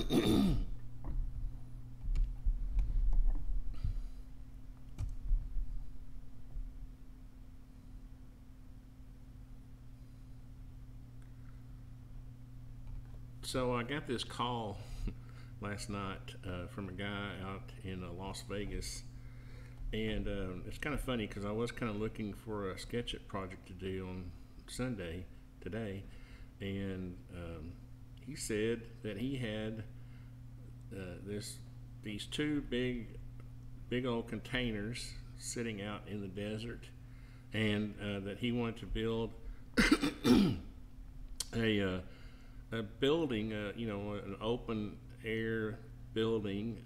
So I got this call last night from a guy out in Las Vegas, and it's kind of funny because I was kind of looking for a SketchUp project to do on Sunday today, and he said that he had these two big old containers sitting out in the desert, and that he wanted to build a building, an open air building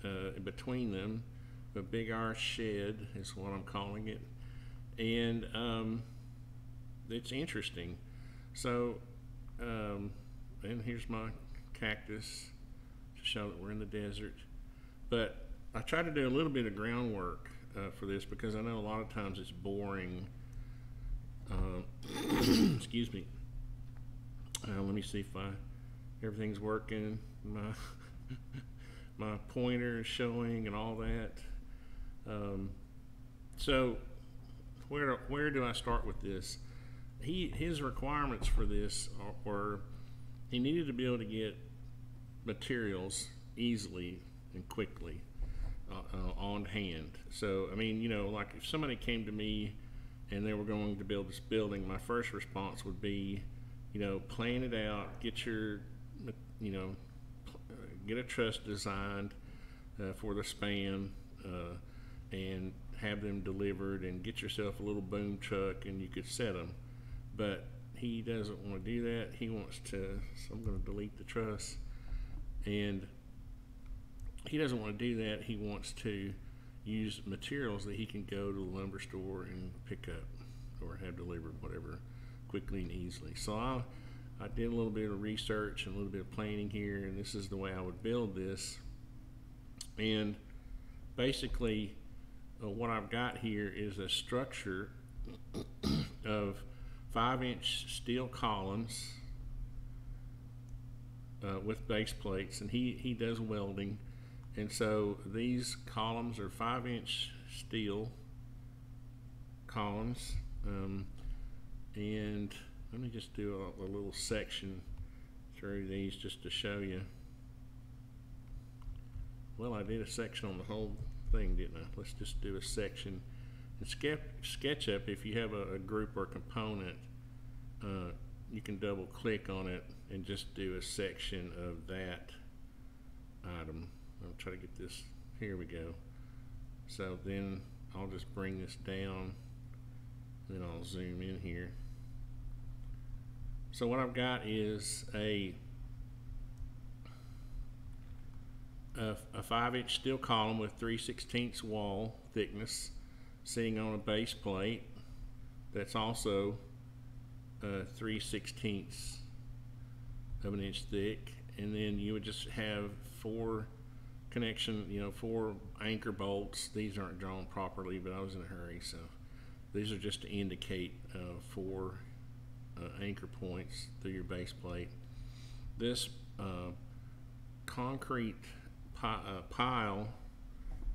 between them, a big Arse shed is what I'm calling it, and it's interesting. So, and here's my cactus to show that we're in the desert. But I try to do a little bit of groundwork for this because I know a lot of times it's boring. Excuse me. Let me see if everything's working. My pointer is showing and all that. So where do I start with this? His requirements for this were he needed to be able to get materials easily and quickly on hand. So I mean, like if somebody came to me and they were going to build this building, my first response would be, plan it out, get your, get a truss designed for the span, and have them delivered, and get yourself a little boom truck and you could set them. But he doesn't want to do that. He wants to, so I'm going to delete the truss, and he doesn't want to do that. He wants to use materials that he can go to the lumber store and pick up or have delivered, whatever, quickly and easily. So I did a little bit of research and a little bit of planning here, and this is the way I would build this. And basically what I've got here is a structure of 5-inch steel columns with base plates, and he does welding, and so these columns are 5-inch steel columns, and let me just do a little section through these just to show you. Well, I did a section on the whole thing, didn't I? Let's just do a section. In SketchUp, if you have a group or component, you can double click on it and just do a section of that item. I'll try to get this, here we go. So then I'll just bring this down, then I'll zoom in here. So what I've got is a 5-inch steel column with 3/16 wall thickness sitting on a base plate that's also 3/16 of an inch thick, and then you would just have 4 anchor bolts. These aren't drawn properly, but I was in a hurry, so these are just to indicate 4 anchor points through your base plate. This concrete pile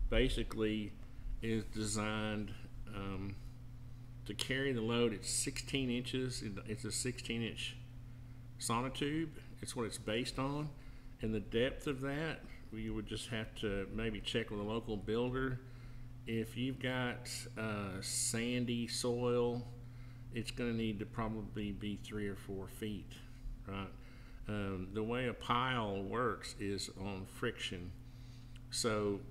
basically is designed to carry the load. It's 16 inches. It's a 16-inch sonotube. It's what it's based on, and the depth of that, you would just have to maybe check with a local builder. If you've got sandy soil, it's going to need to probably be 3 or 4 feet, right? The way a pile works is on friction. So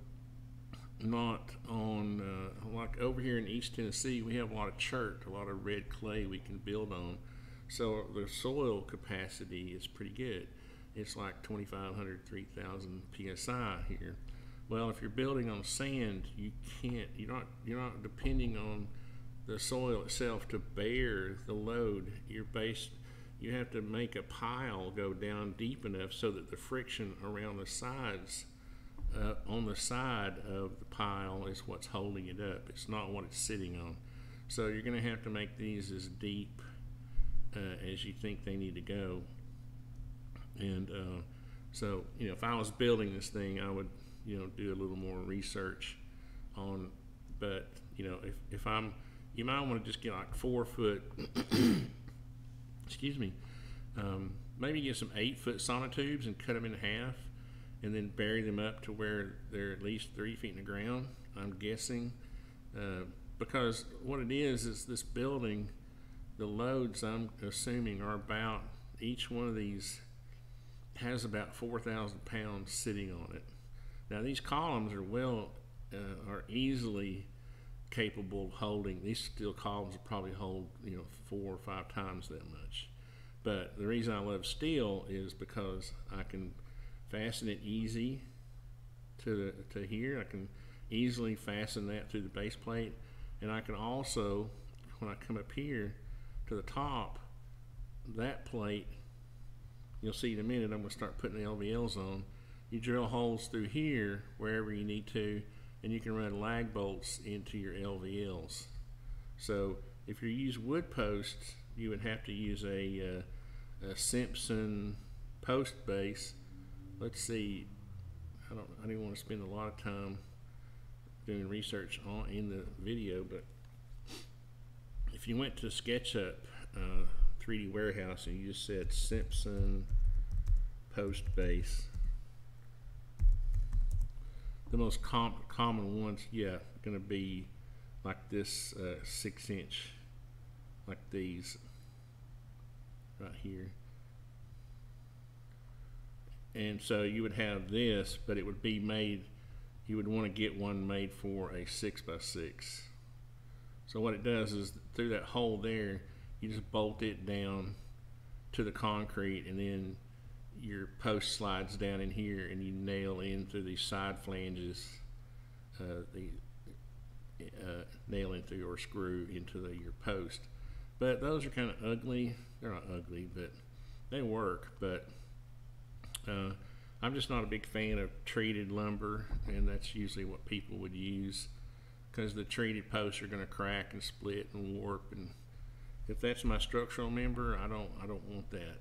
not on, like over here in East Tennessee, we have a lot of chert, a lot of red clay we can build on. So the soil capacity is pretty good. It's like 2,500, 3,000 PSI here. Well, if you're building on sand, you can't, you're not depending on the soil itself to bear the load. You have to make a pile go down deep enough so that the friction around the sides, on the side of the pile, is what's holding it up. It's not what it's sitting on. So you're going to have to make these as deep as you think they need to go. And So, you know, if I was building this thing, I would, you know, do a little more research on, but, you know, if I'm, you might want to just get like 4 foot, excuse me, maybe get some 8-foot sonotubes and cut them in half and then bury them up to where they're at least 3 feet in the ground, I'm guessing. Because what it is this building, the loads I'm assuming are about, each one of these has about 4,000 pounds sitting on it. Now these columns are easily capable of holding, these steel columns will probably hold, you know, 4 or 5 times that much. But the reason I love steel is because I can fasten it easy to here. I can easily fasten that through the base plate, and I can also, when I come up here to the top, that plate, you'll see in a minute, I'm going to start putting the LVLs on. You drill holes through here wherever you need to, and you can run lag bolts into your LVLs. So if you use wood posts, you would have to use a Simpson post base. Let's see, I didn't want to spend a lot of time doing research in the video, but if you went to SketchUp 3D Warehouse and you just said Simpson post base, the most common ones, yeah, going to be like this 6-inch, like these right here. And so you would have this, but it would be made, you would want to get one made for a 6x6. So what it does is through that hole there, you just bolt it down to the concrete, and then your post slides down in here, and you nail in through these side flanges, nail in through or screw into your post. But those are kind of ugly. They're not ugly, but they work. But I'm just not a big fan of treated lumber, and that's usually what people would use, because the treated posts are going to crack and split and warp, and if that's my structural member, I don't want that.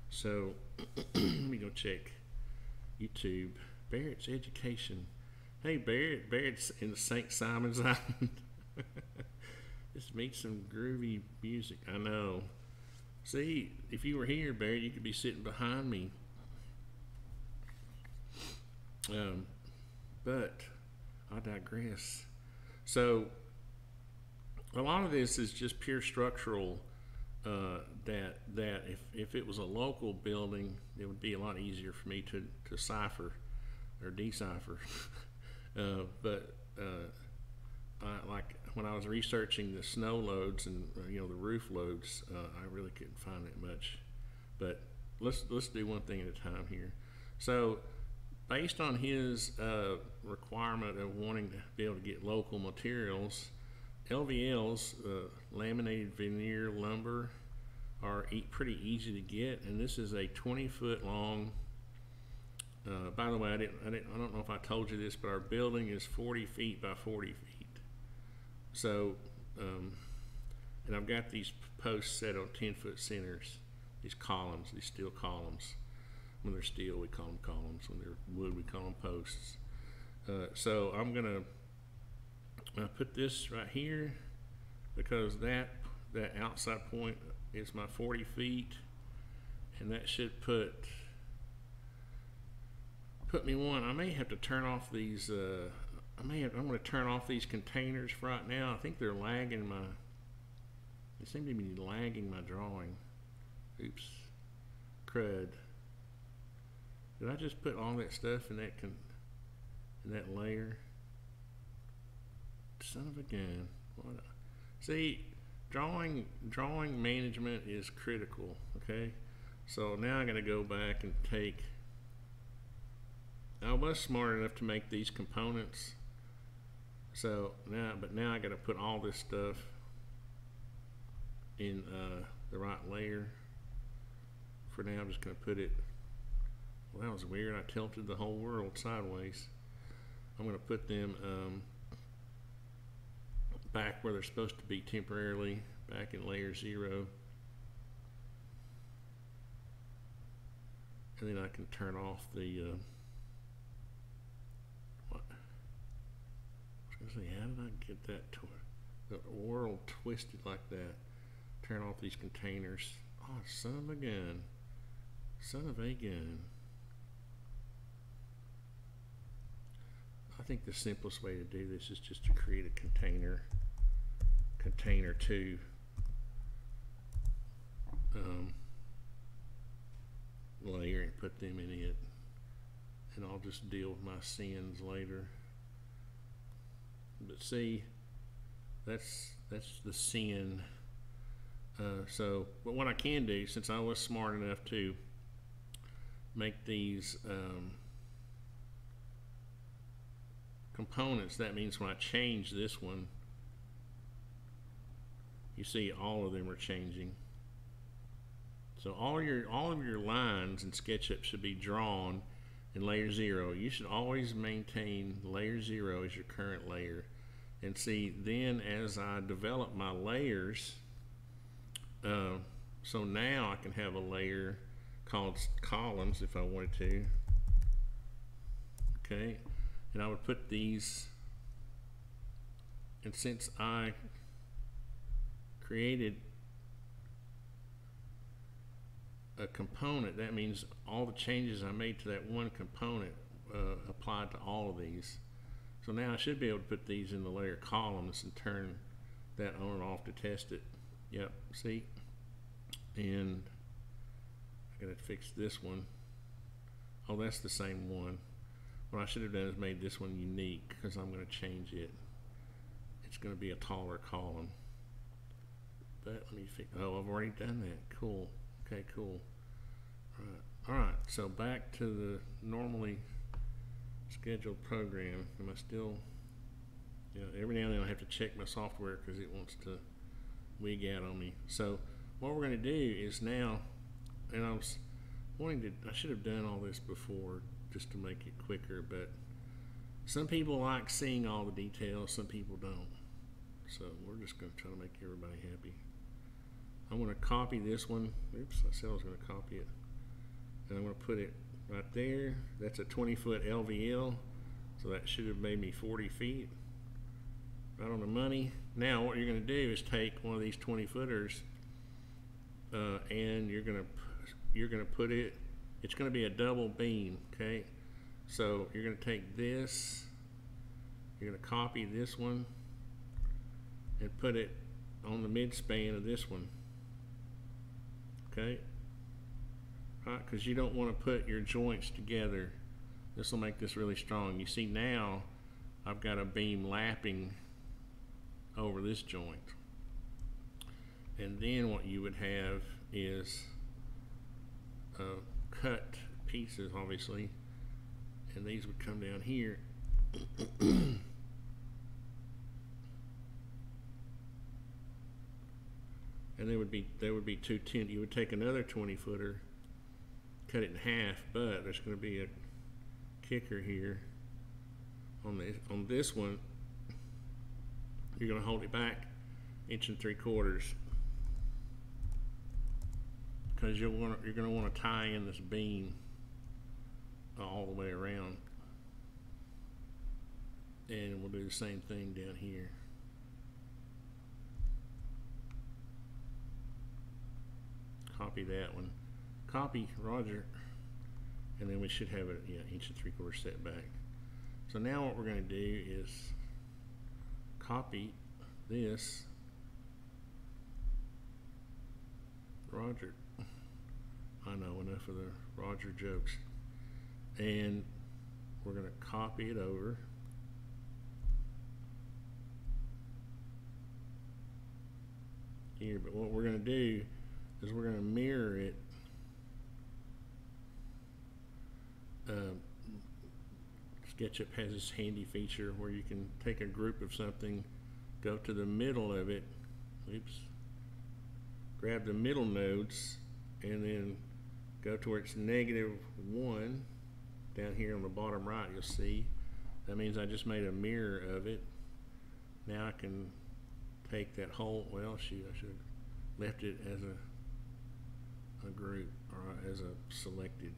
So let me go check YouTube. Barrett's Education. Hey, Barrett's in the St. Simons Island. Just meet some groovy music. I know. See, if you were here, Barrett, you could be sitting behind me. But I digress. So a lot of this is just pure structural. That if it was a local building, it would be a lot easier for me to cipher or decipher. Like when I was researching the snow loads and you know, the roof loads, I really couldn't find that much. But let's do one thing at a time here. So based on his requirement of wanting to be able to get local materials, LVLs, laminated veneer lumber, are pretty easy to get, and this is a 20-foot long. By the way, I don't know if I told you this, but our building is 40 feet by 40 feet. So, and I've got these posts set on 10-foot centers. These columns, these steel columns. When they're steel, we call them columns. When they're wood, we call them posts. So I'm gonna put this right here, because that outside point is my 40 feet, and that should put me one. I may have to turn off these. I'm going to turn off these containers for right now. I think they're lagging my. They seem to be lagging my drawing. Oops, crud. Did I just put all that stuff in that layer? Son of a gun. What? See, drawing management is critical. Okay, so now I'm going to go back and take. I was smart enough to make these components. So now I got to put all this stuff in the right layer. For now, I'm just going to put it. Well, that was weird. I tilted the whole world sideways. I'm going to put them back where they're supposed to be temporarily, back in layer 0. and then I can turn off the what? I was gonna say, how did I get that to the world twisted like that? Turn off these containers. Oh, son of a gun. Son of a gun. I think the simplest way to do this is just to create a container 2 layer and put them in it, and I'll just deal with my sins later. But see, that's the sin. But what I can do, since I was smart enough to make these components, that means when I change this one, you see all of them are changing. So all of your lines in SketchUp should be drawn in layer 0. You should always maintain layer 0 as your current layer. And see, then as I develop my layers, so now I can have a layer called columns if I wanted to. Okay, and I would put these, and since I created a component, that means all the changes I made to that one component applied to all of these. So now I should be able to put these in the layer columns and turn that on and off to test it. Yep, see? And I gotta fix this one. Oh, that's the same one. What I should have done is made this one unique, because I'm gonna change it. It's gonna be a taller column. But let me fix, oh, I've already done that. Cool. Okay, cool. Alright, so back to the normally scheduled program. Am I still, every now and then I have to check my software because it wants to wig out on me. So what we're going to do is now, and I was wanting to, I should have done all this before just to make it quicker, but some people like seeing all the details, some people don't. So we're just going to try to make everybody happy. I'm going to copy this one. Oops, I said I was going to copy it. And I'm going to put it right there. That's a 20-foot LVL, so that should have made me 40 feet. Right on the money. Now what you're going to do is take one of these 20-footers and you're going to put it, it's going to be a double beam, okay? So you're going to take this, you're going to copy this one and put it on the midspan of this one. Okay, right, because you don't want to put your joints together. This will make this really strong. You see now I've got a beam lapping over this joint, and then what you would have is cut pieces, obviously, and these would come down here. And there would be 210. You would take another 20-footer, cut it in half, but there's going to be a kicker here. On this one, you're going to hold it back 1 3/4 inches, because you're going to want to tie in this beam all the way around, and we'll do the same thing down here. Copy that one, copy Roger, and then we should have it 1 3/4 set back. So now what we're going to do is copy this Roger. I know enough of the Roger jokes, and we're going to copy it over. Here, but what we're going to do is we're going to mirror it. SketchUp has this handy feature where you can take a group of something, go to the middle of it, grab the middle nodes, and then go to where it's -1 down here on the bottom right. You'll see that means I just made a mirror of it. Now I can take that whole, well shoot, I should have left it as a group, or as a selected.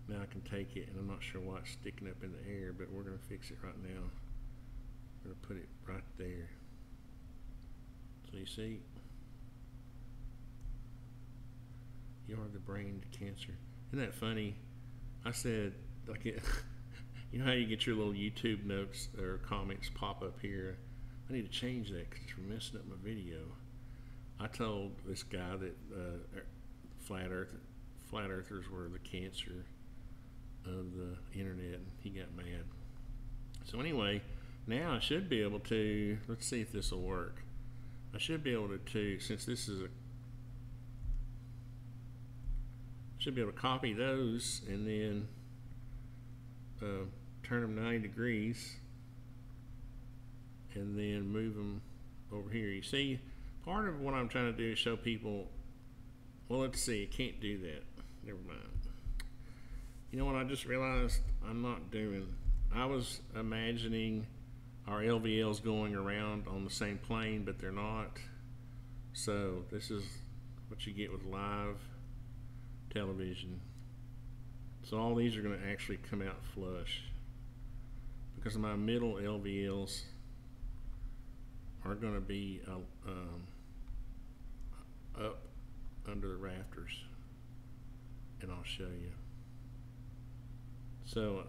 Now I can take it, and I'm not sure why it's sticking up in the air, but we're going to fix it right now. We're going to put it right there. So you see, you are the brain to cancer. Isn't that funny? I said, like, it, you know how you get your little YouTube notes or comments pop up here? I need to change that because it's messing up my video. I told this guy that flat earthers were the cancer of the internet, and he got mad. So anyway, now I should be able to, let's see if this will work. I should be able to, since this is should be able to copy those and then turn them 90 degrees and then move them over here. You see, part of what I'm trying to do is show people, well, let's see, I can't do that. Never mind. You know what I just realized I'm not doing? I was imagining our LVLs going around on the same plane, but they're not. So this is what you get with live television. So all these are going to actually come out flush because my middle LVLs are going to be up under the rafters, and I'll show you. So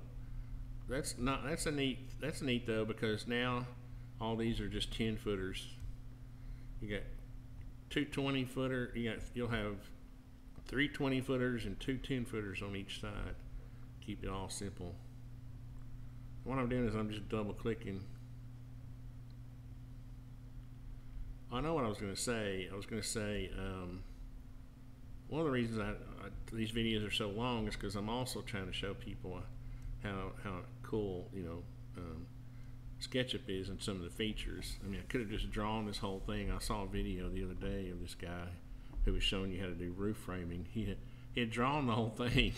that's neat though, because now all these are just 10 footers. You got two 20 footer, you'll have 3 20 footers and 2 10 footers on each side. Keep it all simple. What I'm doing is I'm just double clicking. I know what I was going to say. I was going to say one of the reasons these videos are so long is because I'm also trying to show people how cool, you know, SketchUp is and some of the features. I mean, I could have just drawn this whole thing. I saw a video the other day of this guy who was showing you how to do roof framing. He had drawn the whole thing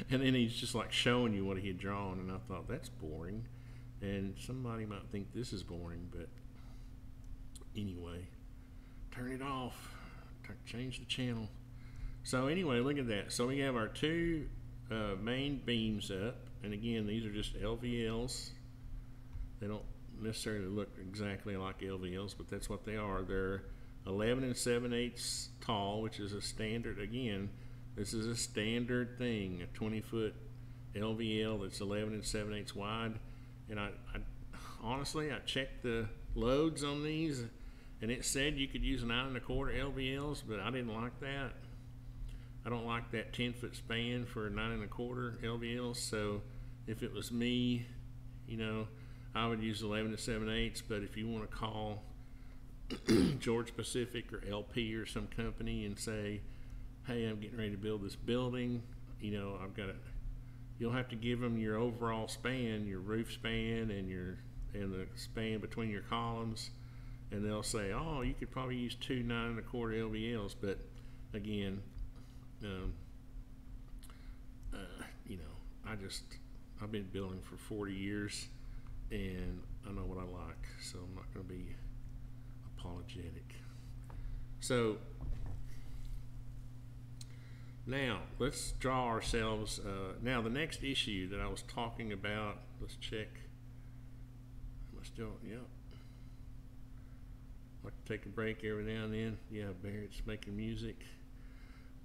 and then he's just like showing you what he had drawn, and I thought, that's boring, and somebody might think this is boring, but anyway, turn it off, change the channel. So anyway, look at that. So we have our two main beams up, and again, these are just LVLs. They don't necessarily look exactly like LVLs, but that's what they are. They're 11 7/8 tall, which is a standard. Again, this is a standard thing, a 20-foot LVL that's 11 7/8 wide. And I honestly, I checked the loads on these, and it said you could use 9 1/4 LVLs, but I didn't like that. I don't like that 10-foot span for 9 1/4 LVLs. So if it was me, you know, I would use 11 7/8. But if you want to call Georgia Pacific or LP or some company and say, hey, I'm getting ready to build this building, you know, you'll have to give them your overall span, your roof span, and the span between your columns, and they'll say, oh, you could probably use 2 9 1/4 LVLs. But again, you know, I've been building for 40 years, and I know what I like, so I'm not going to be apologetic. So now let's draw ourselves. Now the next issue that I was talking about, let's check. Am I still? Yep. I like to take a break every now and then. Yeah, Barrett's making music.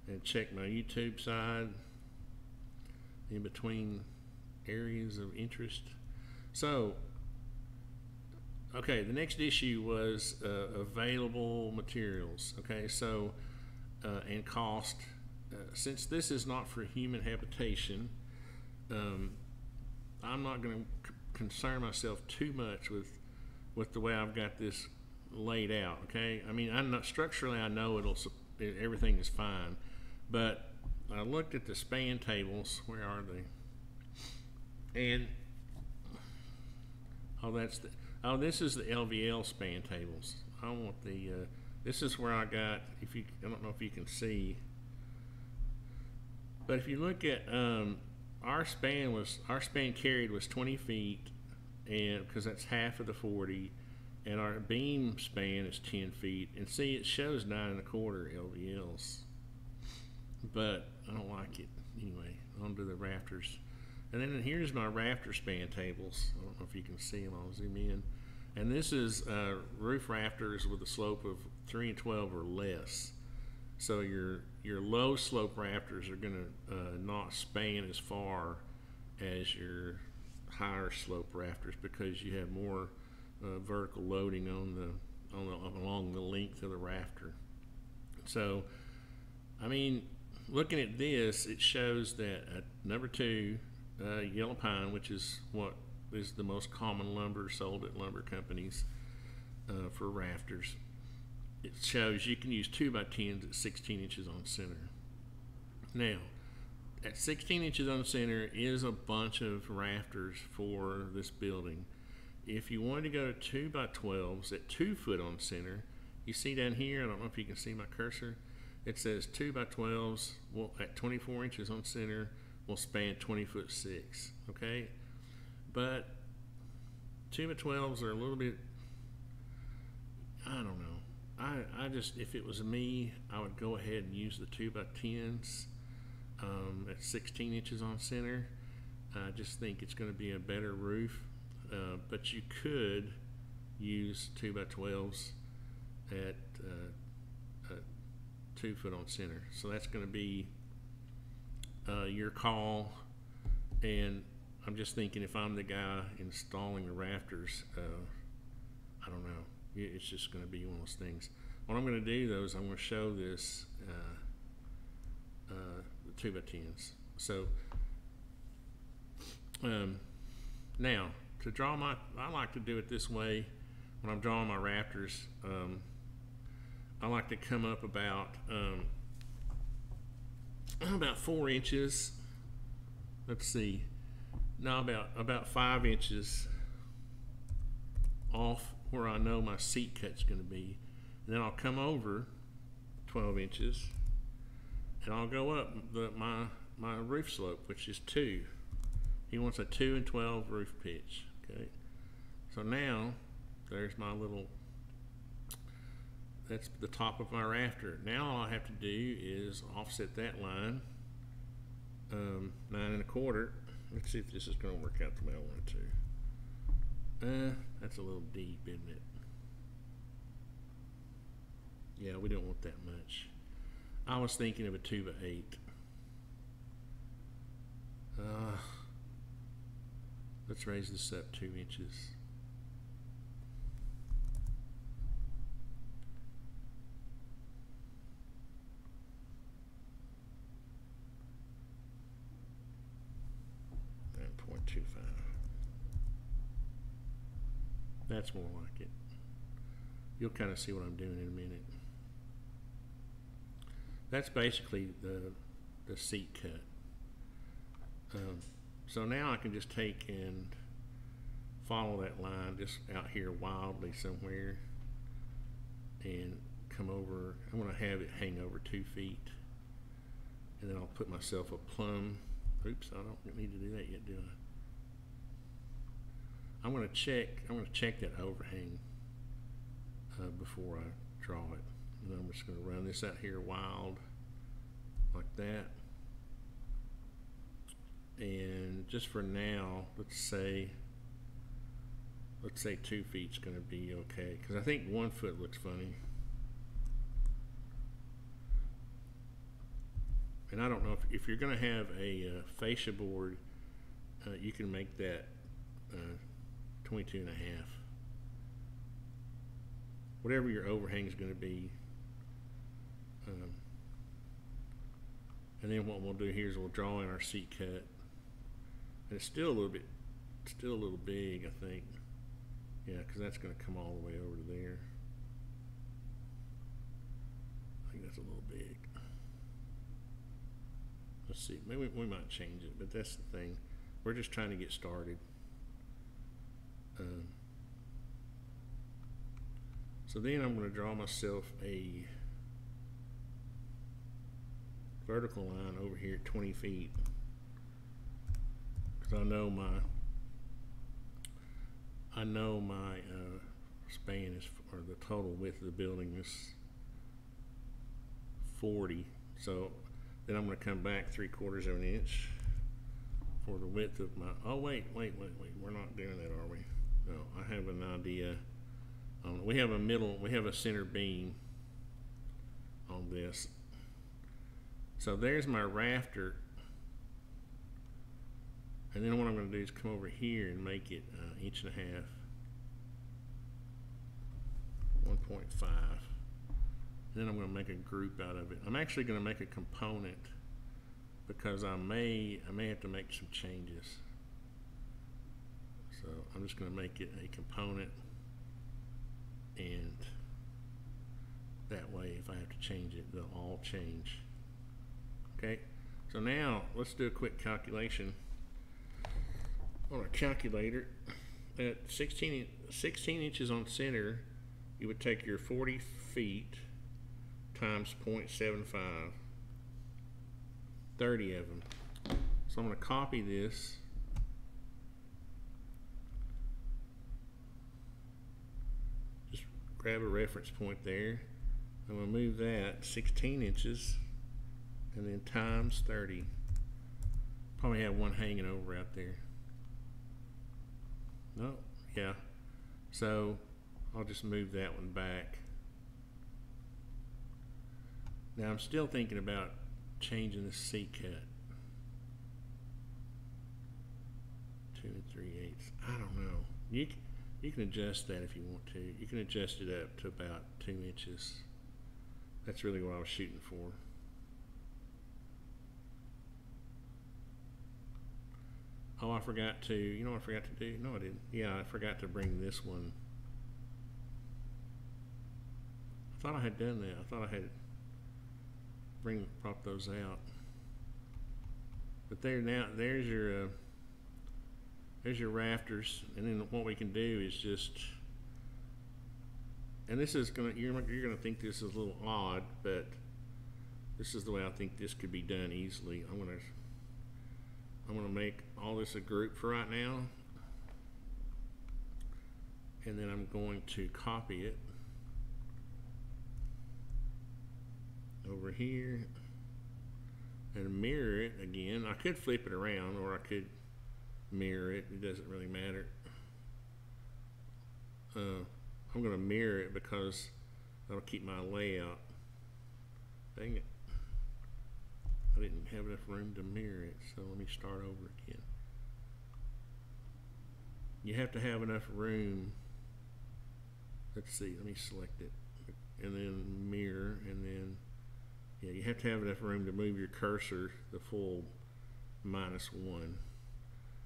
And check my YouTube side in between areas of interest. So, okay, the next issue was available materials. Okay, so and cost. Since this is not for human habitation, I'm not going to concern myself too much with the way I've got this laid out. Okay, I mean, I'm not structurally. I know everything is fine, but I looked at the span tables. Where are they? And this is the LVL span tables. I want the this is where I got. I don't know if you can see, but if you look at our span carried was 20 feet, and because that's half of the 40, and our beam span is 10 feet. And see, it shows 9 1/4 LVLs, but I don't like it anyway. onto the rafters. And then here's my rafter span tables. I don't know if you can see them. I'll zoom in. And this is roof rafters with a slope of 3 and 12 or less. So your low slope rafters are going to not span as far as your higher slope rafters because you have more vertical loading along the length of the rafter. So, I mean, looking at this, it shows that number 2, yellow pine, which is what is the most common lumber sold at lumber companies for rafters. It shows you can use 2x10s at 16 inches on center. Now, at 16 inches on center is a bunch of rafters for this building. If you wanted to go to 2x12s at 2 foot on center, you see down here, I don't know if you can see my cursor, it says 2x12s at 24 inches on center will span 20 foot 6, okay? But 2x12s are a little bit, I don't know. I just, if it was me, I would go ahead and use the 2x10s at 16 inches on center. I just think it's going to be a better roof, but you could use 2x12s at 2 foot on center. So that's going to be your call. And I'm just thinking, if I'm the guy installing the rafters, I don't know. It's just going to be one of those things. What I'm going to do though is I'm going to show this the 2x10s. So now to draw I like to do it this way when I'm drawing my rafters. I like to come up about 4 inches. Let's see. Now about 5 inches off where I know my seat cut's going to be. And then I'll come over 12 inches and I'll go up my roof slope, which is 2. He wants a 2 and 12 roof pitch. Okay. So now there's my little, that's the top of my rafter. Now all I have to do is offset that line 9 1/4. Let's see if this is going to work out the way I want it to. That's a little deep, isn't it? Yeah, we don't want that much. I was thinking of a 2x8. Let's raise this up 2 inches. That's more like it. You'll kind of see what I'm doing in a minute. That's basically the seat cut. So now I can just take and follow that line just out here wildly somewhere and come over. I'm going to have it hang over 2 feet, and then I'll put myself a plumb. Oops, I don't need to do that yet, do I? I'm going to check that overhang before I draw it. And I'm just going to run this out here wild like that. And just for now, let's say 2 feet's going to be okay, because I think 1 foot looks funny. And I don't know if you're going to have a fascia board, you can make that 22 and a half. Whatever your overhang is going to be. And then what we'll do here is we'll draw in our seat cut. And it's still a little big, I think. Yeah, because that's going to come all the way over to there. I think that's a little big. Let's see, maybe we might change it, but that's the thing. We're just trying to get started. So then I'm going to draw myself a vertical line over here at 20 feet, because I know my span is, or the total width of the building is 40. So then I'm going to come back 3/4 of an inch. for the width of my, oh wait, we're not doing that, are we? No, I have an idea. We have a center beam on this. So there's my rafter. And then what I'm going to do is come over here and make it 1.5 inches, 1.5. Then I'm going to make a group out of it. I'm actually going to make a component because I may have to make some changes. So I'm just going to make it a component, and that way if I have to change it, they'll all change. Okay, so now let's do a quick calculation on a calculator. At 16 inches on center, you would take your 40 feet times 0.75, 30 of them. So I'm going to copy this. Just grab a reference point there. I'm going to move that 16 inches and then times 30. Probably have one hanging over out there. No, yeah. So I'll just move that one back. Now I'm still thinking about changing the C cut. 2 3/8. I don't know. You can adjust that if you want to. You can adjust it up to about 2 inches. That's really what I was shooting for. Oh, I forgot to, you know what I forgot to do? No, I didn't. Yeah, I forgot to bring this one. I thought I had done that. I thought I had prop those out. But there now, there's your rafters, and then what we can do is just, and this is gonna, you're gonna think this is a little odd, but this is the way I think this could be done easily. I'm gonna make all this a group for right now, and then I'm going to copy it over here and mirror it again. I could flip it around, or I could mirror it. It doesn't really matter. I'm going to mirror it because that'll keep my layout. Dang it. I didn't have enough room to mirror it, so let me start over again. You have to have enough room. Let's see, let me select it, and then mirror, and then, yeah, you have to have enough room to move your cursor the full -1.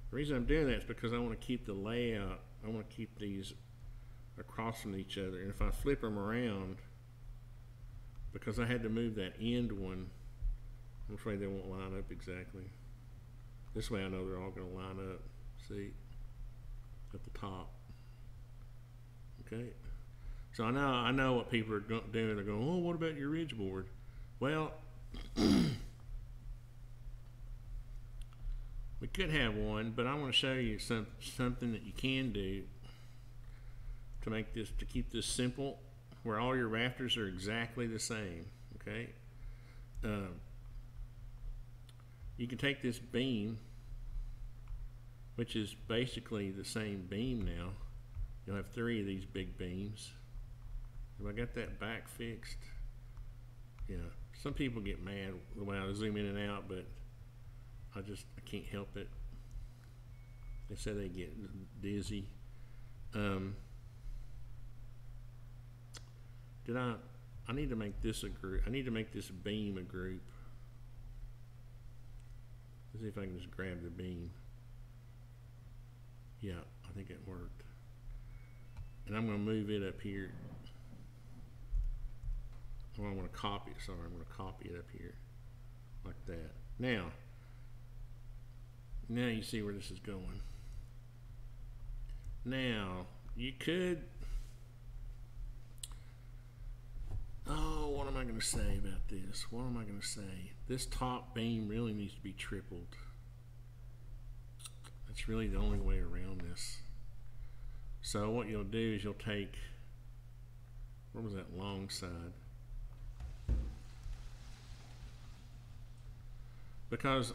The reason I'm doing that is because I want to keep the layout, I want to keep these across from each other, and if I flip them around, because I had to move that end one, I'm afraid they won't line up exactly. This way I know they're all going to line up, see, at the top. Okay, so I know what people are doing. They're going, oh, what about your ridge board? Well, we could have one, but I want to show you something that you can do to make this, to keep this simple, where all your rafters are exactly the same. Okay, you can take this beam, which is basically the same beam now. You'll have 3 of these big beams. Have I got that back fixed? Yeah, some people get mad the way I zoom in and out, but I can't help it. They say they get dizzy. I need to make this a group. I need to make this beam a group. Let's see if I can just grab the beam. Yeah, I think it worked. And I'm going to move it up here. Oh, I want to copy it. Sorry, I'm going to copy it up here like that. Now you see where this is going. Now you could, oh, what am I going to say about this? What am I going to say? This top beam really needs to be tripled. That's really the only way around this. So what you'll do is you'll take, what was that long side? because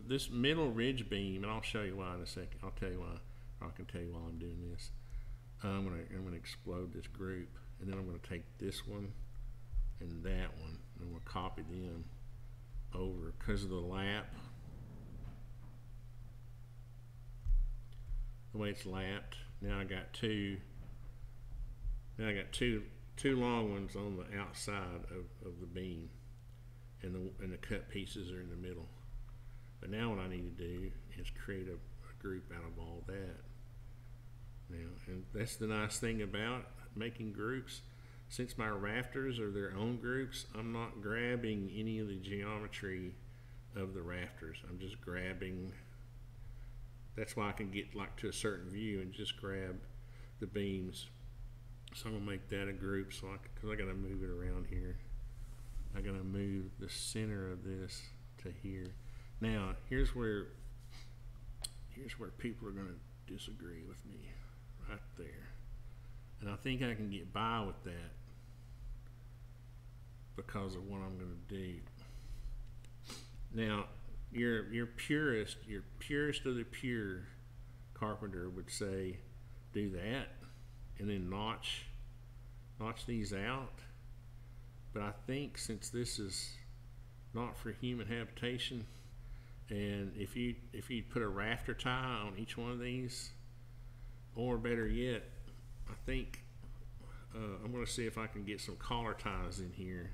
this middle ridge beam, and I'll show you why in a second. I'll tell you why. I can tell you while I'm doing this. I'm gonna explode this group, and then I'm gonna take this one and that one, and I'm gonna copy them over because of the lap. The way it's lapped. Now I got two long ones on the outside of the beam, and the cut pieces are in the middle. But now what I need to do is create a group out of all that. Now, and that's the nice thing about making groups. Since my rafters are their own groups, I'm not grabbing any of the geometry of the rafters. I'm just grabbing. That's why I can get like to a certain view and just grab the beams. So I'm gonna make that a group. So because I gotta move it around here. I gotta move the center of this to here. Now here's where people are gonna disagree with me, right there. And I think I can get by with that because of what I'm gonna do. Now your purist of the pure carpenter would say do that and then notch these out. But I think since this is not for human habitation, and if you put a rafter tie on each one of these, or better yet, I think I'm going to see if I can get some collar ties in here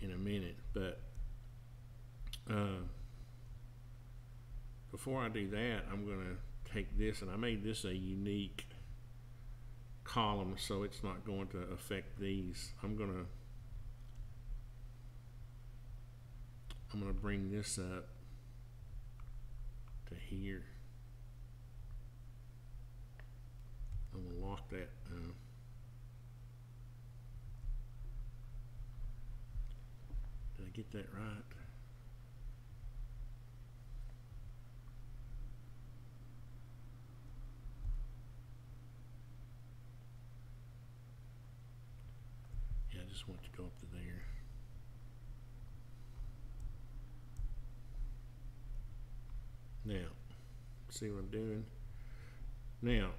in a minute. But before I do that, I'm going to take this, and I made this a unique column so it's not going to affect these. I'm going to bring this up to here. I'm going to lock that. Did I get that right? Yeah, I just want to go up to there. Now, see what I'm doing? Now,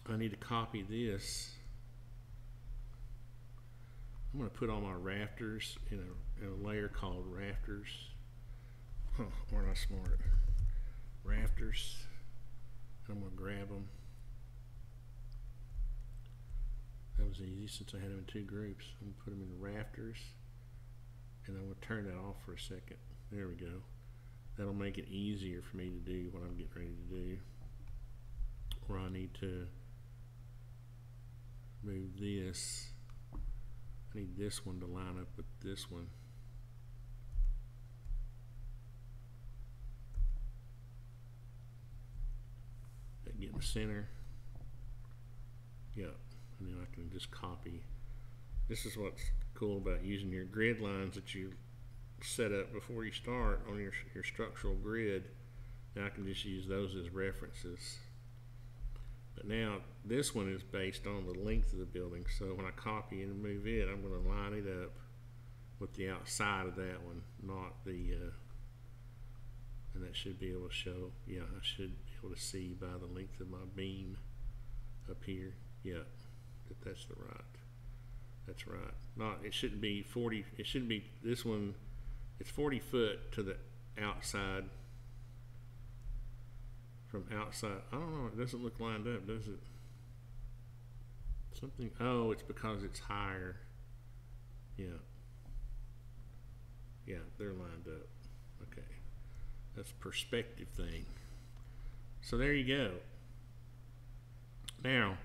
I need to copy this. I'm going to put all my rafters in a layer called rafters. Huh, aren't I smart? Rafters. And I'm going to grab them. That was easy since I had them in two groups. I'm going to put them in the rafters. And I'm going to turn that off for a second. There we go. That'll make it easier for me to do what I'm getting ready to do. Or I need to move this. I need this one to line up with this one. That get in the center. Yep. And then I can just copy. This is what's cool about using your grid lines that you set up before you start on your structural grid. Now I can just use those as references. But now this one is based on the length of the building, so when I copy and move it, I'm going to line it up with the outside of that one, not the and that should be able to show. Yeah, I should be able to see by the length of my beam up here. Yeah, that's the right. That's right. Not, it shouldn't be 40. It shouldn't be this one. It's 40 foot to the outside. From outside, I don't know, it doesn't look lined up, does it? Something, oh, it's because it's higher. Yeah. Yeah, they're lined up. Okay. That's a perspective thing. So there you go. Now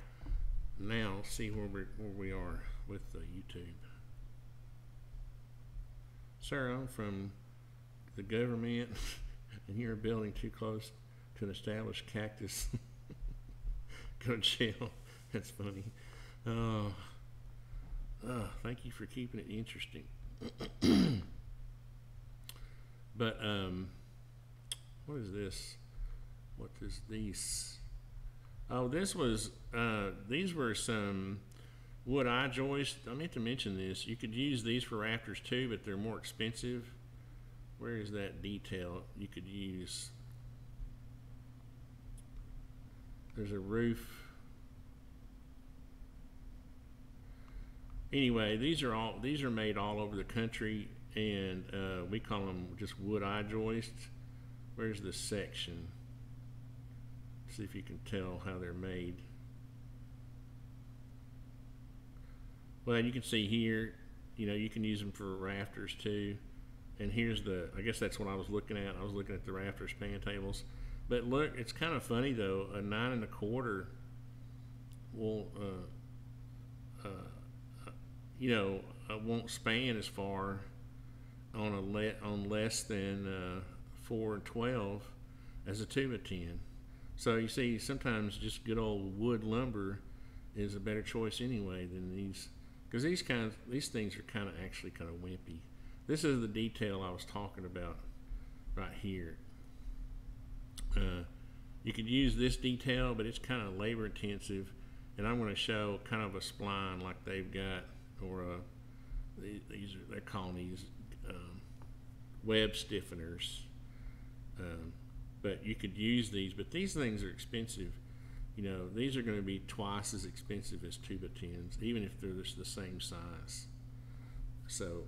see where we are with YouTube. Sir, I'm from the government and you're building too close to an established cactus. Go to jail. That's funny. Thank you for keeping it interesting. But what is this? What is these? Oh, this was these were some wood eye joist. I meant to mention this. You could use these for rafters too, but they're more expensive. Where is that detail you could use? There's a roof. Anyway, these are made all over the country, and we call them just wood eye joists. Where's the section? See if you can tell how they're made. Well, you can see here, you know, you can use them for rafters too. And here's the, I guess that's what I was looking at. I was looking at the rafter span tables. But look, it's kind of funny though. A 9 1/4 will, won't span as far on less than 4 and 12 as a 2 by 10. So you see, sometimes just good old wood lumber is a better choice anyway than these, because these things are actually kind of wimpy. This is the detail I was talking about right here. You could use this detail, but it's kind of labor intensive, and I'm going to show kind of a spline like they've got, or they're calling these web stiffeners. But you could use these, but these things are expensive. You know, these are going to be twice as expensive as 2 by 10s, even if they're just the same size. So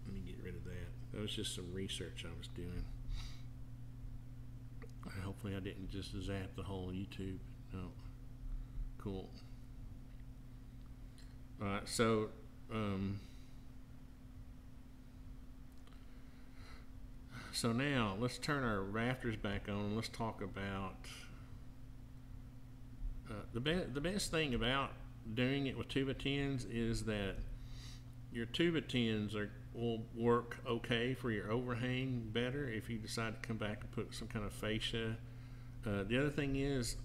let me get rid of that. That was just some research I was doing. Hopefully I didn't just zap the whole YouTube. No. Cool. Alright, so so now let's turn our rafters back on and let's talk about the best thing about doing it with 2 by 10s is that your 2 by 10s will work okay for your overhang better if you decide to come back and put some kind of fascia. The other thing is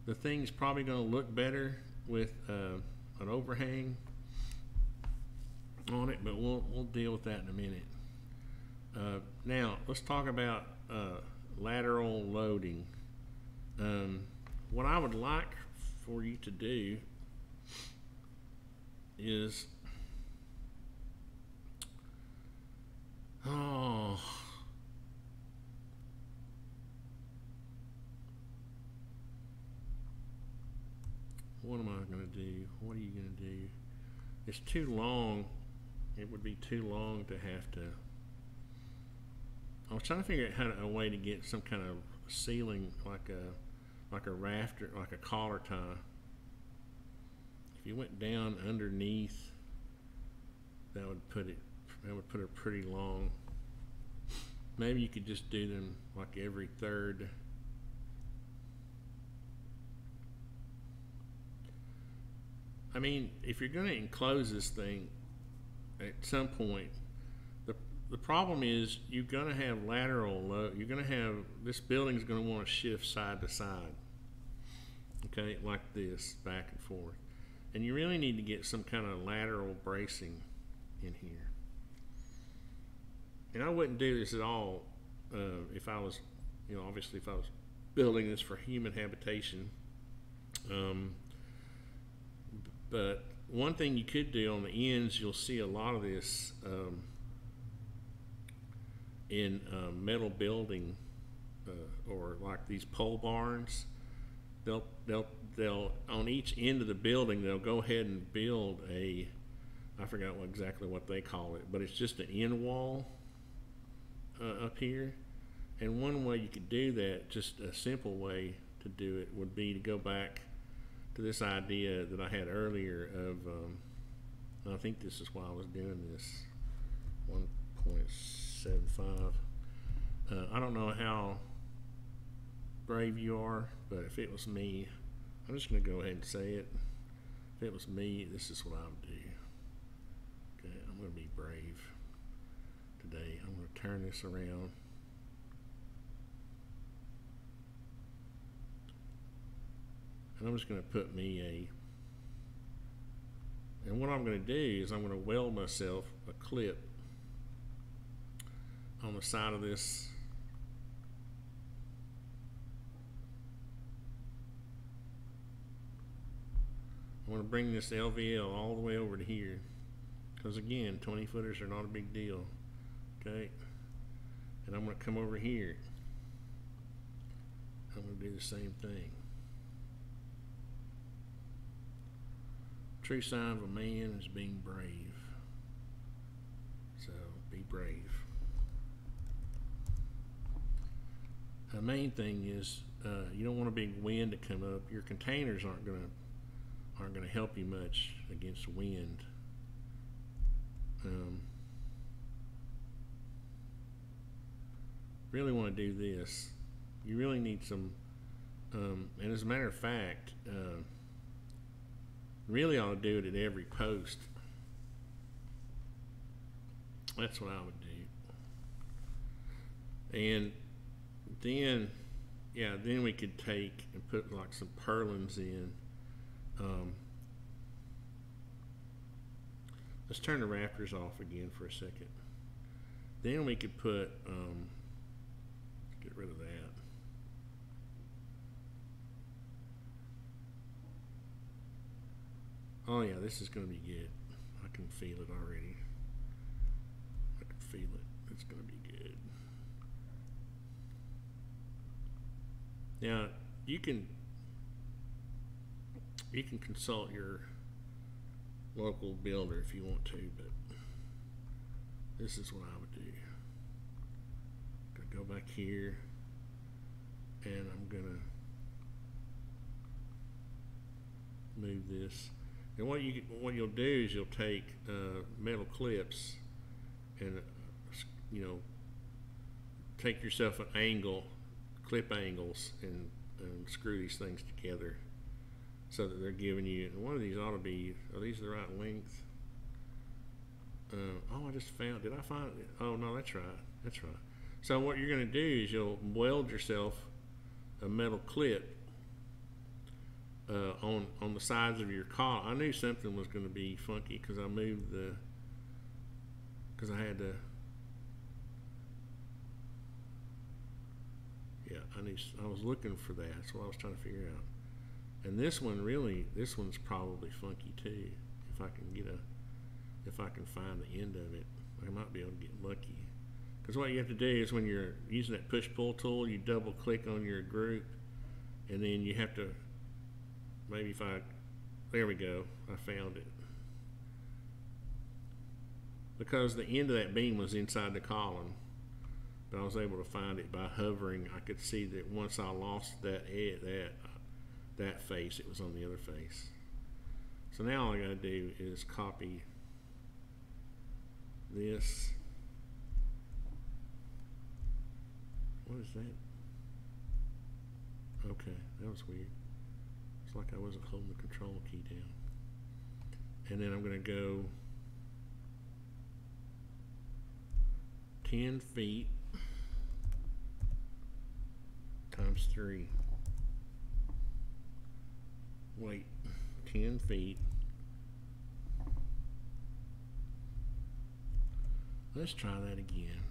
the thing's probably going to look better with an overhang on it, but we'll deal with that in a minute. Now let's talk about lateral loading. What I would like for you to do is what am I going to do? What are you going to do? It's too long. It would be too long to have to. I was trying to figure out a way to get some kind of ceiling, like a rafter, like a collar tie. If you went down underneath, that would put it pretty long. Maybe you could just do them like every third. I mean, if you're going to enclose this thing at some point, the problem is you're going to have lateral load. You're going to have, this building's going to want to shift side to side. Okay, like this, back and forth. And you really need to get some kind of lateral bracing in here. And I wouldn't do this at all if I was, obviously if I was building this for human habitation. But one thing you could do on the ends, you'll see a lot of this in metal building or like these pole barns. They'll on each end of the building, they'll go ahead and build I forgot exactly what they call it, but it's just an end wall up here. And one way you could do that, just a simple way to do it, would be to go back to this idea that I had earlier of, I think this is why I was doing this, 1.75. I don't know how brave you are, but if it was me, I'm just going to go ahead and say it. If it was me, this is what I would do. Okay, I'm going to be brave today. I'm going to turn this around. And I'm just going to put me and what I'm going to do is I'm going to weld myself a clip on the side of this I want to bring this LVL all the way over to here, because again, 20 footers are not a big deal. Okay, and I'm going to come over here. I'm going to do the same thing. True sign of a man is being brave. So be brave. The main thing is you don't want a big wind to come up. Your containers aren't gonna help you much against wind. Really want to do this. You really need some. And as a matter of fact, really ought to do it at every post. That's what I would do. And then, yeah, then we could take and put like some purlins in. Let's turn the rafters off again for a second. Then we could put, let's get rid of that. Oh yeah, this is going to be good. I can feel it already. I can feel it. It's going to be good. Now, you can consult your local builder if you want to, but this is what I would do. I'm going to go back here, and I'm going to move this. And what you'll do is you'll take metal clips and take yourself an angle, clip angles, and screw these things together so that they're giving you. And one of these ought to be. Are these the right length? Oh, I just found. Did I find it? Oh no, that's right. That's right. So what you're going to do is you'll weld yourself a metal clip on the sides of your column. I knew something was going to be funky because I moved because I had to. Yeah, I was looking for that. That's what I was trying to figure out. And this one's probably funky too. If I can find the end of it, I might be able to get lucky. Because what you have to do is when you're using that push-pull tool, you double click on your group, and then you have to. Maybe there we go, I found it. Because the end of that beam was inside the column, but I was able to find it by hovering. I could see that once I lost that face, it was on the other face. So now all I gotta do is copy this. What is that? Okay, that was weird. Like I wasn't holding the control key down. And then I'm going to go 10 feet times 3. Wait, 10 feet. Let's try that again.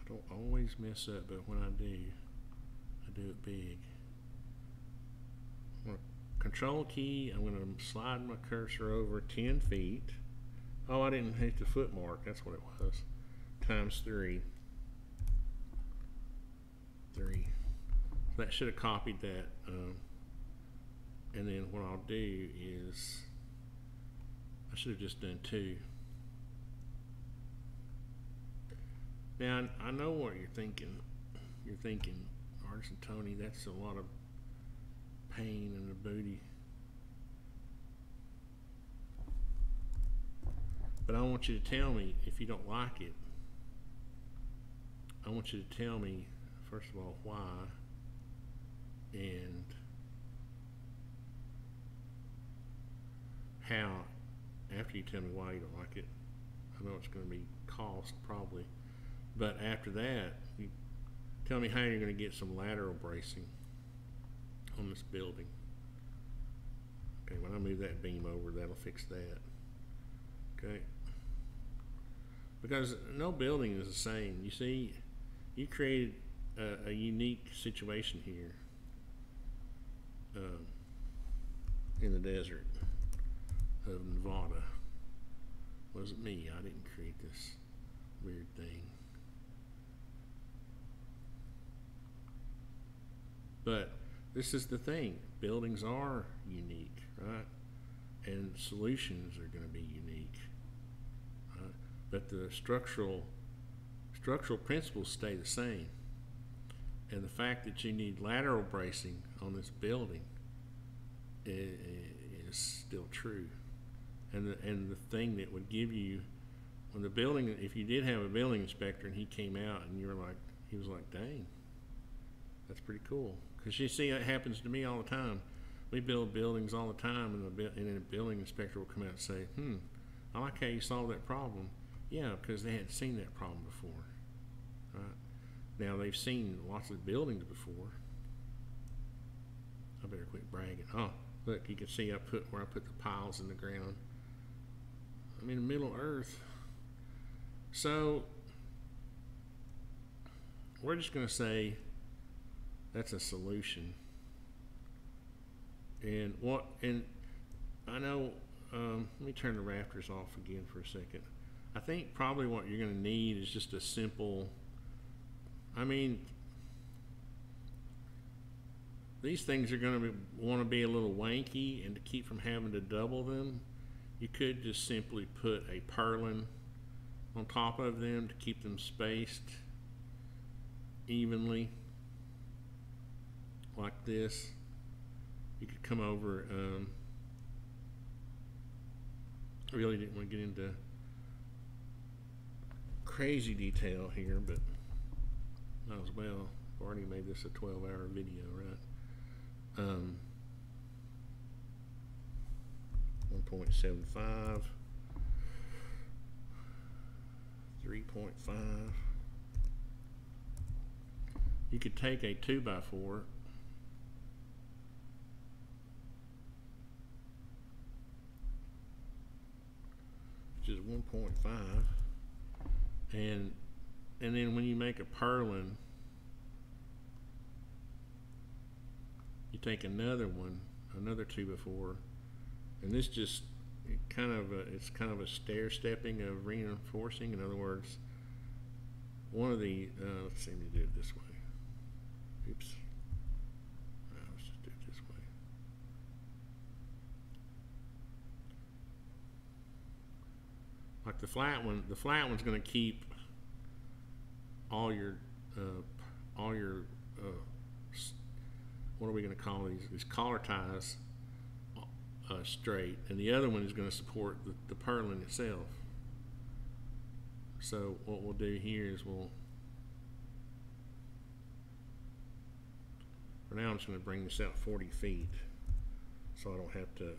I don't always mess up, but when I do it big. Control key, I'm going to slide my cursor over 10 feet. Oh, I didn't hit the foot mark, that's what it was. Times 3. 3. So that should have copied that. And then what I'll do is, I should have just done 2. Now, I know what you're thinking. You're thinking, Arse and Tony, that's a lot of pain in the booty. But I want you to tell me if you don't like it. I want you to tell me, first of all, why, and how. After you tell me why you don't like it, I know it's going to be cost probably, but after that, you tell me how you're going to get some lateral bracing on this building. Okay, when I move that beam over, that'll fix that. Okay, because no building is the same. You see, you created a unique situation here, in the desert of Nevada. Wasn't me. I didn't create this weird thing. But this is the thing. Buildings are unique, right? And solutions are going to be unique. Right? But the structural principles stay the same. And the fact that you need lateral bracing on this building is still true. And the thing that would give you, when the building, if you did have a building inspector and he came out and you were like, he was like, dang, that's pretty cool. Because you see, it happens to me all the time. We build buildings all the time, and then a building inspector will come out and say, I like how you solved that problem. Yeah, because they hadn't seen that problem before. Right? Now, they've seen lots of buildings before. I better quit bragging. Oh, look, you can see where I put the piles in the ground. I'm in the middle of Earth. So, we're just going to say that's a solution. And I know, let me turn the rafters off again for a second. I think probably what you're going to need is just a simple, these things are going to want to be a little wanky, and to keep from having to double them, you could just simply put a purlin on top of them to keep them spaced evenly, like this. You could come over, I really didn't want to get into crazy detail here, but might as well. I've already made this a 12-hour video, right? 1.75, 3.5. You could take a 2x4, which is 1.5, and then when you make a purlin, you take another one, another 2x4, and this just it's kind of a stair stepping of reinforcing. In other words, one of the let's see, let me do it this way. Oops. Let's just do it this way. Like the flat one's going to keep all your what are we going to call these collar ties straight, and the other one is going to support the purlin itself. So what we'll do here is for now I'm just going to bring this out 40 feet so I don't have to,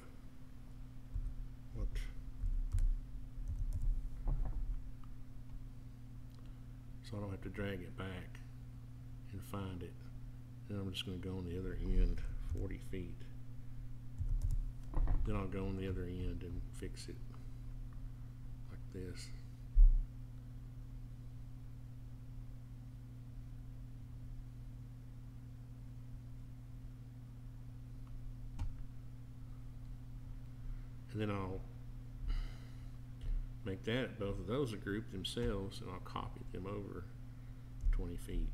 so I don't have to drag it back and find it. Then I'm just going to go on the other end 40 feet. Then I'll go on the other end and fix it like this. And then I'll make both of those a group themselves, and I'll copy them over 20 feet.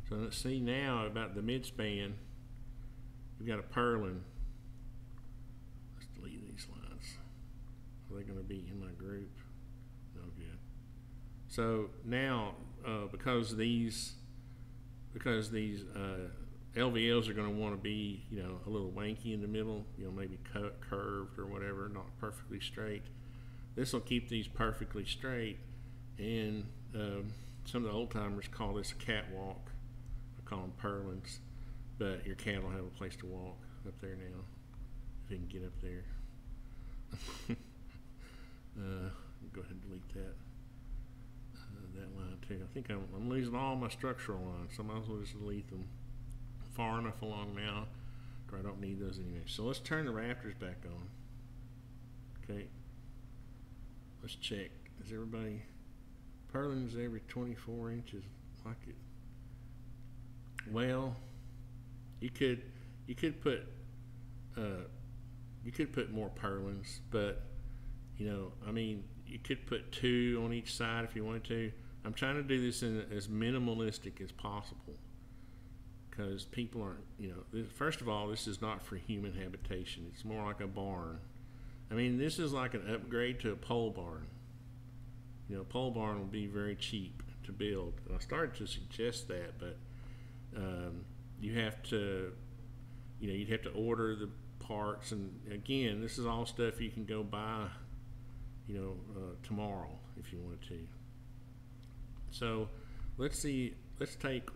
So let's see now about the midspan. We've got a purlin. Let's delete these lines. Are they going to be in my group? No good. So now, because these LVLs are going to want to be, a little wanky in the middle, maybe curved or whatever, not perfectly straight. This will keep these perfectly straight, and some of the old timers call this a catwalk. I call them purlins, but your cat will have a place to walk up there now, if he can get up there. Go ahead and delete that line too. I think I'm losing all my structural lines, so I might as well just delete them. Far enough along now where I don't need those anymore. So let's turn the rafters back on. Okay, let's check. Is everybody, purlins every 24 inches, like it Well, you could you could put you could put more purlins, but I mean, you could put 2 on each side if you wanted to. I'm trying to do this in as minimalistic as possible because people aren't, first of all, this is not for human habitation. It's more like a barn. I mean, this is like an upgrade to a pole barn. A pole barn would be very cheap to build. And I started to suggest that, but you have to, you'd have to order the parts, and again, this is all stuff you can go buy, tomorrow if you wanted to. So let's see. Let's take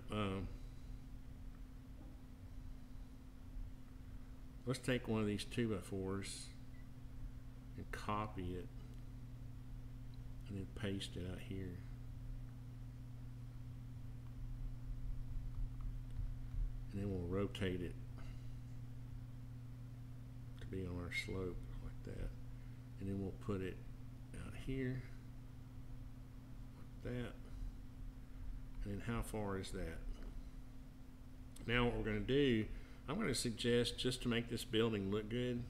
one of these 2x4s and copy it, and then paste it out here. And then we'll rotate it to be on our slope like that. And then we'll put it out here like that. And then how far is that? Now what we're going to do, I'm going to suggest, just to make this building look good,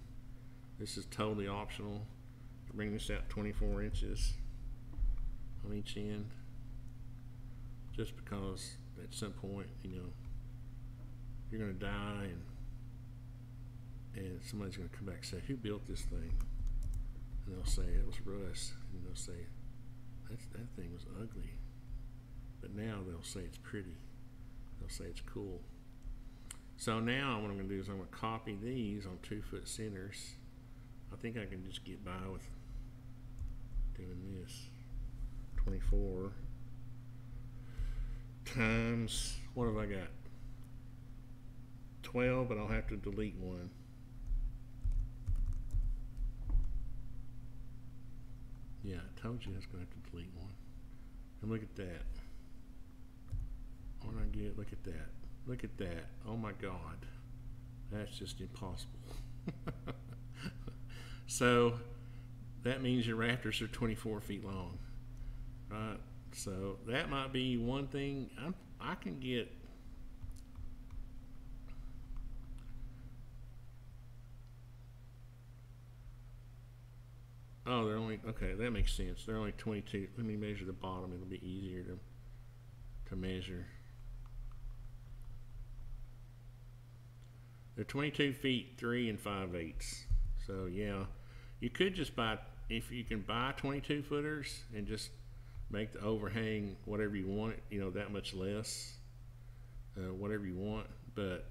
this is totally optional, to bring this out 24 inches on each end, just because at some point, you're going to die, and somebody's going to come back and say, who built this thing? And they'll say, it was Russ. And they'll say, that thing was ugly. But now they'll say it's pretty. They'll say it's cool. So now what I'm going to do is I'm going to copy these on 2-foot centers. I think I can just get by with doing this. 24 times, what have I got? 12, but I'll have to delete one. Yeah, I told you I was going to have to delete one. And look at that. What did I get? Look at that. Look at that. Oh my God. That's just impossible. So that means your rafters are 24 feet long. Right? So that might be one thing. I can get. Oh, they're only, okay, that makes sense. They're only 22. Let me measure the bottom. It'll be easier to measure. They're 22 feet 3 5/8. So yeah, you could just buy, if you can buy 22 footers and just make the overhang whatever you want, that much less, whatever you want. But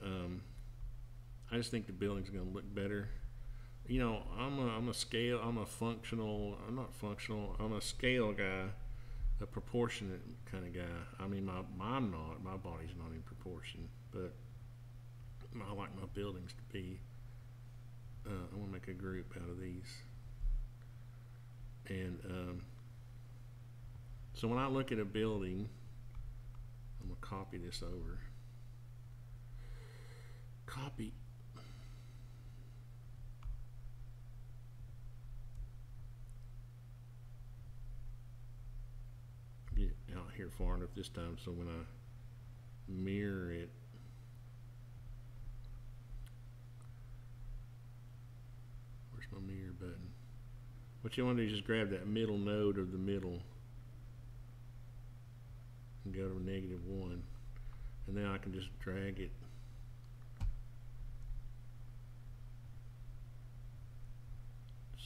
I just think the building's going to look better. I'm a scale, I'm a scale guy, a proportionate kind of guy. I mean, my body's not in proportion, but I like my buildings to be, I want to make a group out of these. And so when I look at a building, I'm going to copy this over. Copy. Get out here far enough this time so when I mirror it, where's my mirror button? What you want to do is just grab that middle node of the middle and go to -1, and then I can just drag it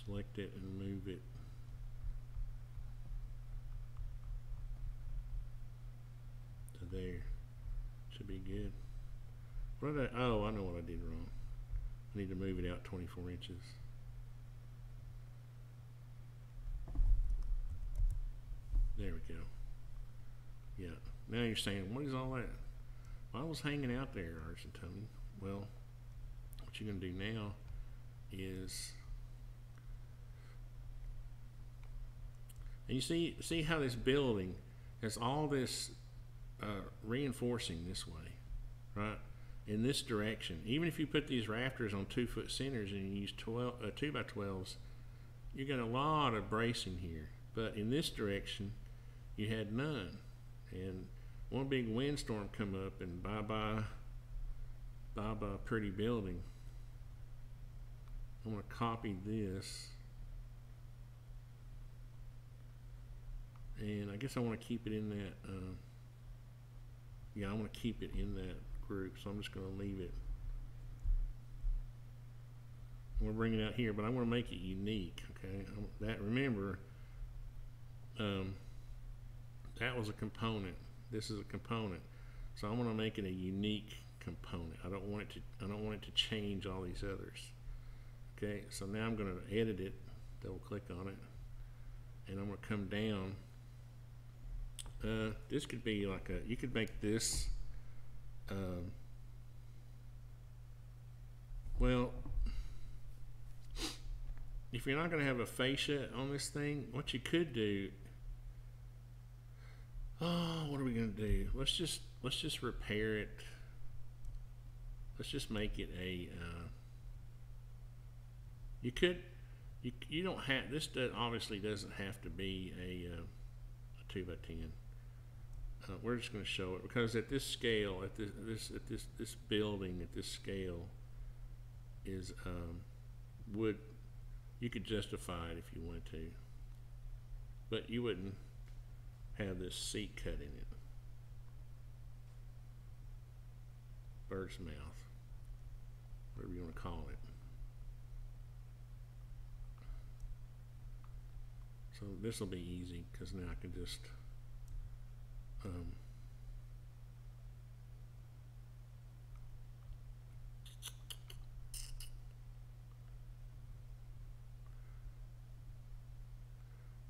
select it and move it to there. Should be good. What did I know what I did wrong. I need to move it out 24 inches. There we go. Yeah. Now you're saying, what is all that? Well, I was hanging out there, Arse and Tony. Well, what you're going to do now is, and you see how this building has all this reinforcing this way, right? In this direction. Even if you put these rafters on 2-foot centers and you use 2x12s, you got a lot of bracing here. But in this direction, you had none. And one big windstorm come up and bye-bye pretty building. I'm going to copy this, and I guess I want to keep it in that yeah, I want to keep it in that group, so I'm just going to leave it. I'm going to bring it out here, but I want to make it unique. Okay, that, remember, that was a component. This is a component, so I want to make it a unique component. I don't want it to change all these others. Okay, so now I'm going to edit it. Double click on it, and I'm going to come down. This could be like a. You could make this. Well, if you're not going to have a fascia on this thing, what you could do. Oh, what are we going to do? Let's just repair it. Let's just make it a. You don't have this. Obviously doesn't have to be a 2x10. We're just going to show it because at this scale, at this building at this scale is would, you could justify it if you wanted to, but you wouldn't have this seat cut in it. Bird's mouth, whatever you want to call it. So this will be easy because now I can just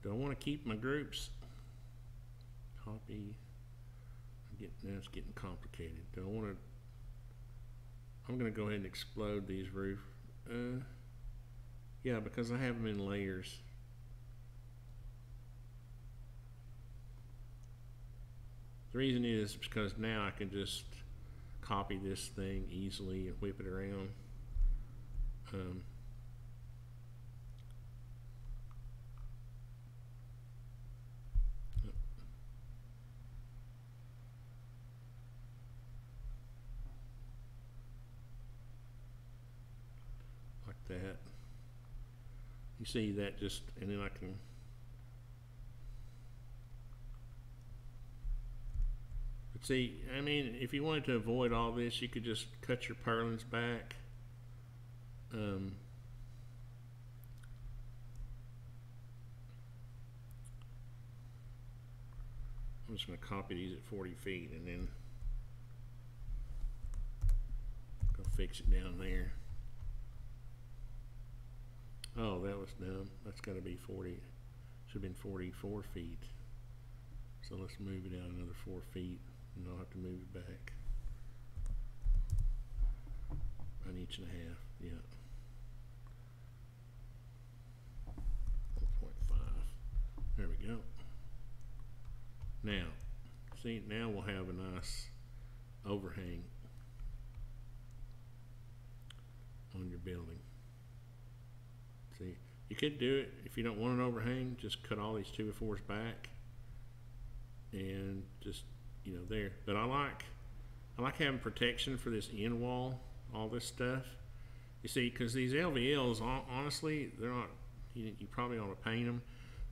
do I want to keep my groups? Copy. Now it's getting complicated. Do I want to? I'm going to go ahead and explode these roof. Yeah, because I have them in layers. The reason is because now I can just copy this thing easily and whip it around. Like that. You see that just, and then I can. See, I mean, if you wanted to avoid all this, you could just cut your purlins back. I'm just going to copy these at 40 feet and then go fix it down there. Oh, that was dumb. That's got to be 40. Should have been 44 feet. So let's move it out another 4 feet. And I'll have to move it back an inch and a half. Yeah, 1.5. There we go. Now, see, now we'll have a nice overhang on your building. See, you could do it if you don't want an overhang. Just cut all these 2x4s back and just, you know, there. But I like having protection for this end wall, all this stuff. You see, because these LVLs, honestly, they're not. You probably ought to paint them.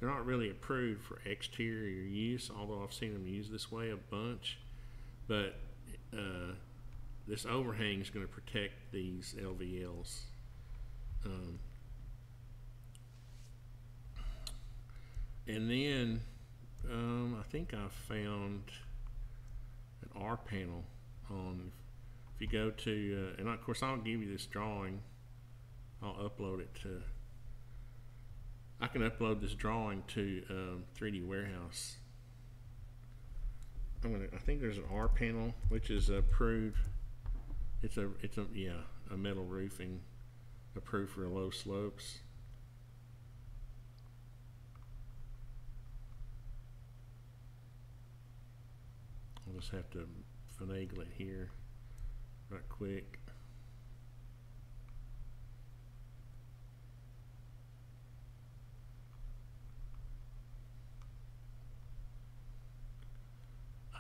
They're not really approved for exterior use, although I've seen them used this way a bunch. But this overhang is going to protect these LVLs. And then I think I found an R panel on. If you go to, and of course I'll give you this drawing. I'll upload it to. I can upload this drawing to 3D Warehouse. I think there's an R panel which is approved. It's a metal roofing approved for low slopes. I'll just have to finagle it here right quick.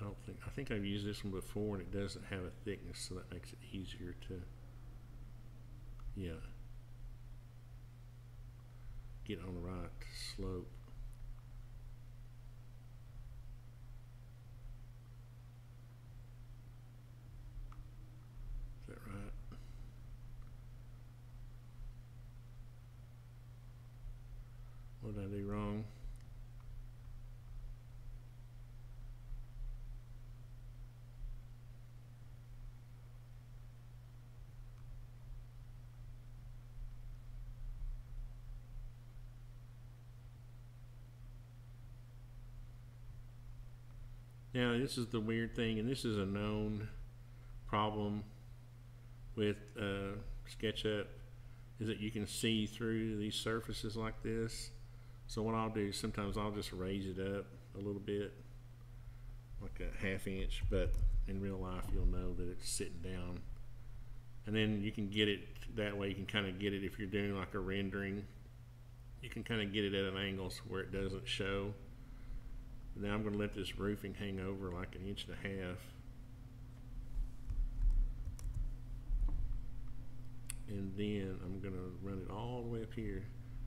I I think I've used this one before and it doesn't have a thickness, so that makes it easier to, yeah, get on the right slope. Is that right? What did I do wrong? Now this is the weird thing, and this is a known problem with SketchUp, is that you can see through these surfaces like this. So what I'll do is sometimes I'll just raise it up a little bit, like a ½ inch, but in real life you'll know that it's sitting down. And then you can get it that way. You can kind of get it if you're doing like a rendering. You can kind of get it at an angle where it doesn't show. Now I'm going to let this roofing hang over like 1.5 inches. And then I'm going to run it all the way up here.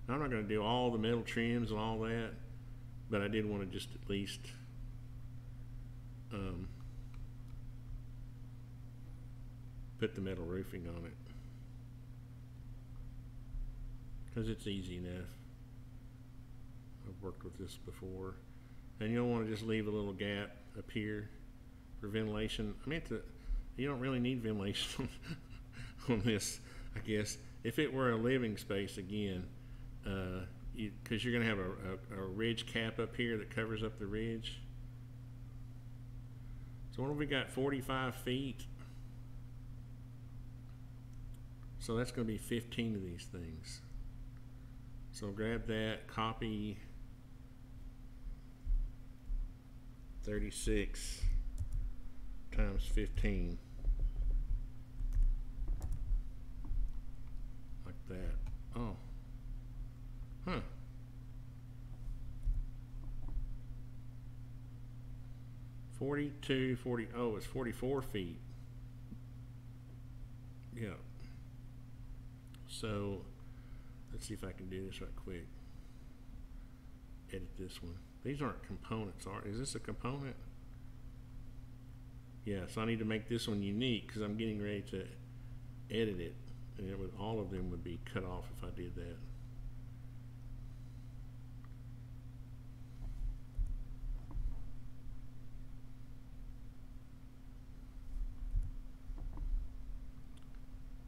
Now, I'm not going to do all the metal trims and all that, but I did want to just at least put the metal roofing on it, because it's easy enough. I've worked with this before. And you'll want to just leave a little gap up here for ventilation. I mean, you don't really need ventilation on this, I guess. If it were a living space, again, because you're going to have a ridge cap up here that covers up the ridge. So what have we got? 45 feet. So that's going to be 15 of these things. So grab that, copy 36 times 15, like that. Oh, huh. Oh, it's 44 feet. Yeah. So let's see if I can do this right quick. Edit this one. These aren't components, is this a component? Yeah, so I need to make this one unique because I'm getting ready to edit it, and all of them would be cut off if I did that.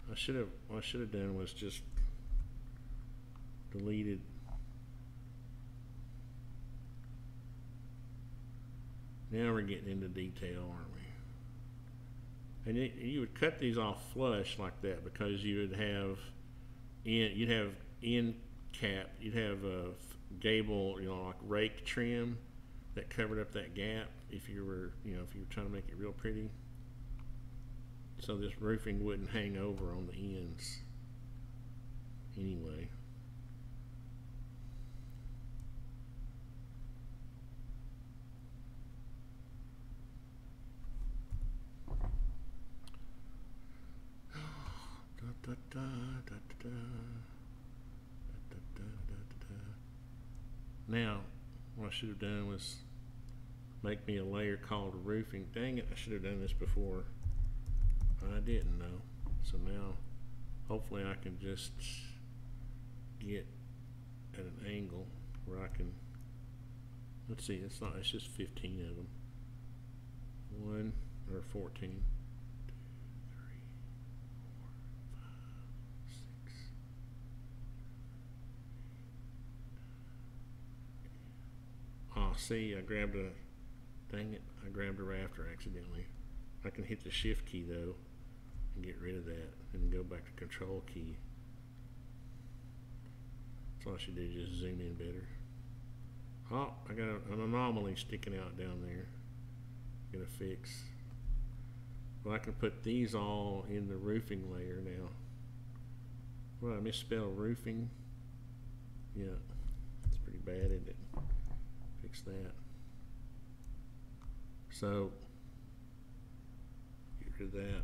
What I should have done was just deleted. Now we're getting into detail, aren't we? And you would cut these off flush like that because you would have end cap, you'd have a gable, like rake trim that covered up that gap if you were trying to make it real pretty. So this roofing wouldn't hang over on the ends anyway. Now, what I should have done was make me a layer called roofing. Dang it, I should have done this before. I didn't know. So now, hopefully I can just get at an angle where I can, let's see, it's just 15 of them. 1 or 14. Oh, see, I grabbed a rafter accidentally. I can hit the shift key though and get rid of that and go back to control key. So all I should do is just zoom in better. Oh, I got an anomaly sticking out down there. Gonna fix. Well, I can put these all in the roofing layer now. Well, I misspelled roofing. Yeah, it's pretty bad, isn't it? Fix that. So get rid of that.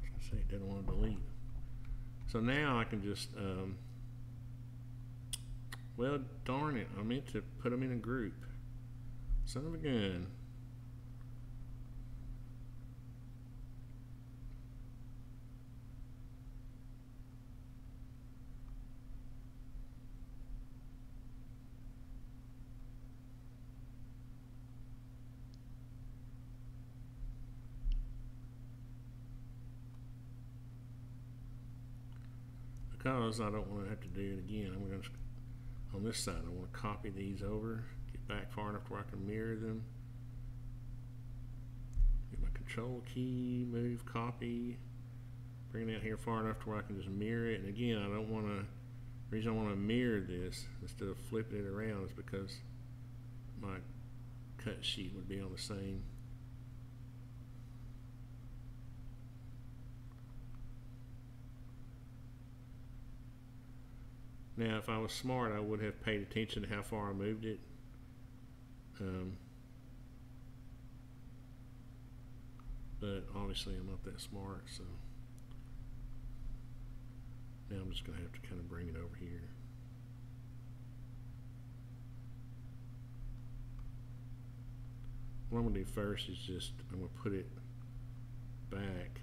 I say it doesn't want to delete. So now I can just, well, darn it, I meant to put them in a group. Son of a gun. Because I don't want to have to do it again, I'm going to, on this side, I want to copy these over, get back far enough to where I can mirror them. Get my control key, move, copy, bring that here far enough to where I can just mirror it. And again, I don't want to, the reason I want to mirror this instead of flipping it around is because my cut sheet would be on the same. Now, if I was smart, I would have paid attention to how far I moved it. But obviously I'm not that smart, so now I'm just going to have to kind of bring it over here. What I'm going to do first is just, I'm going to put it back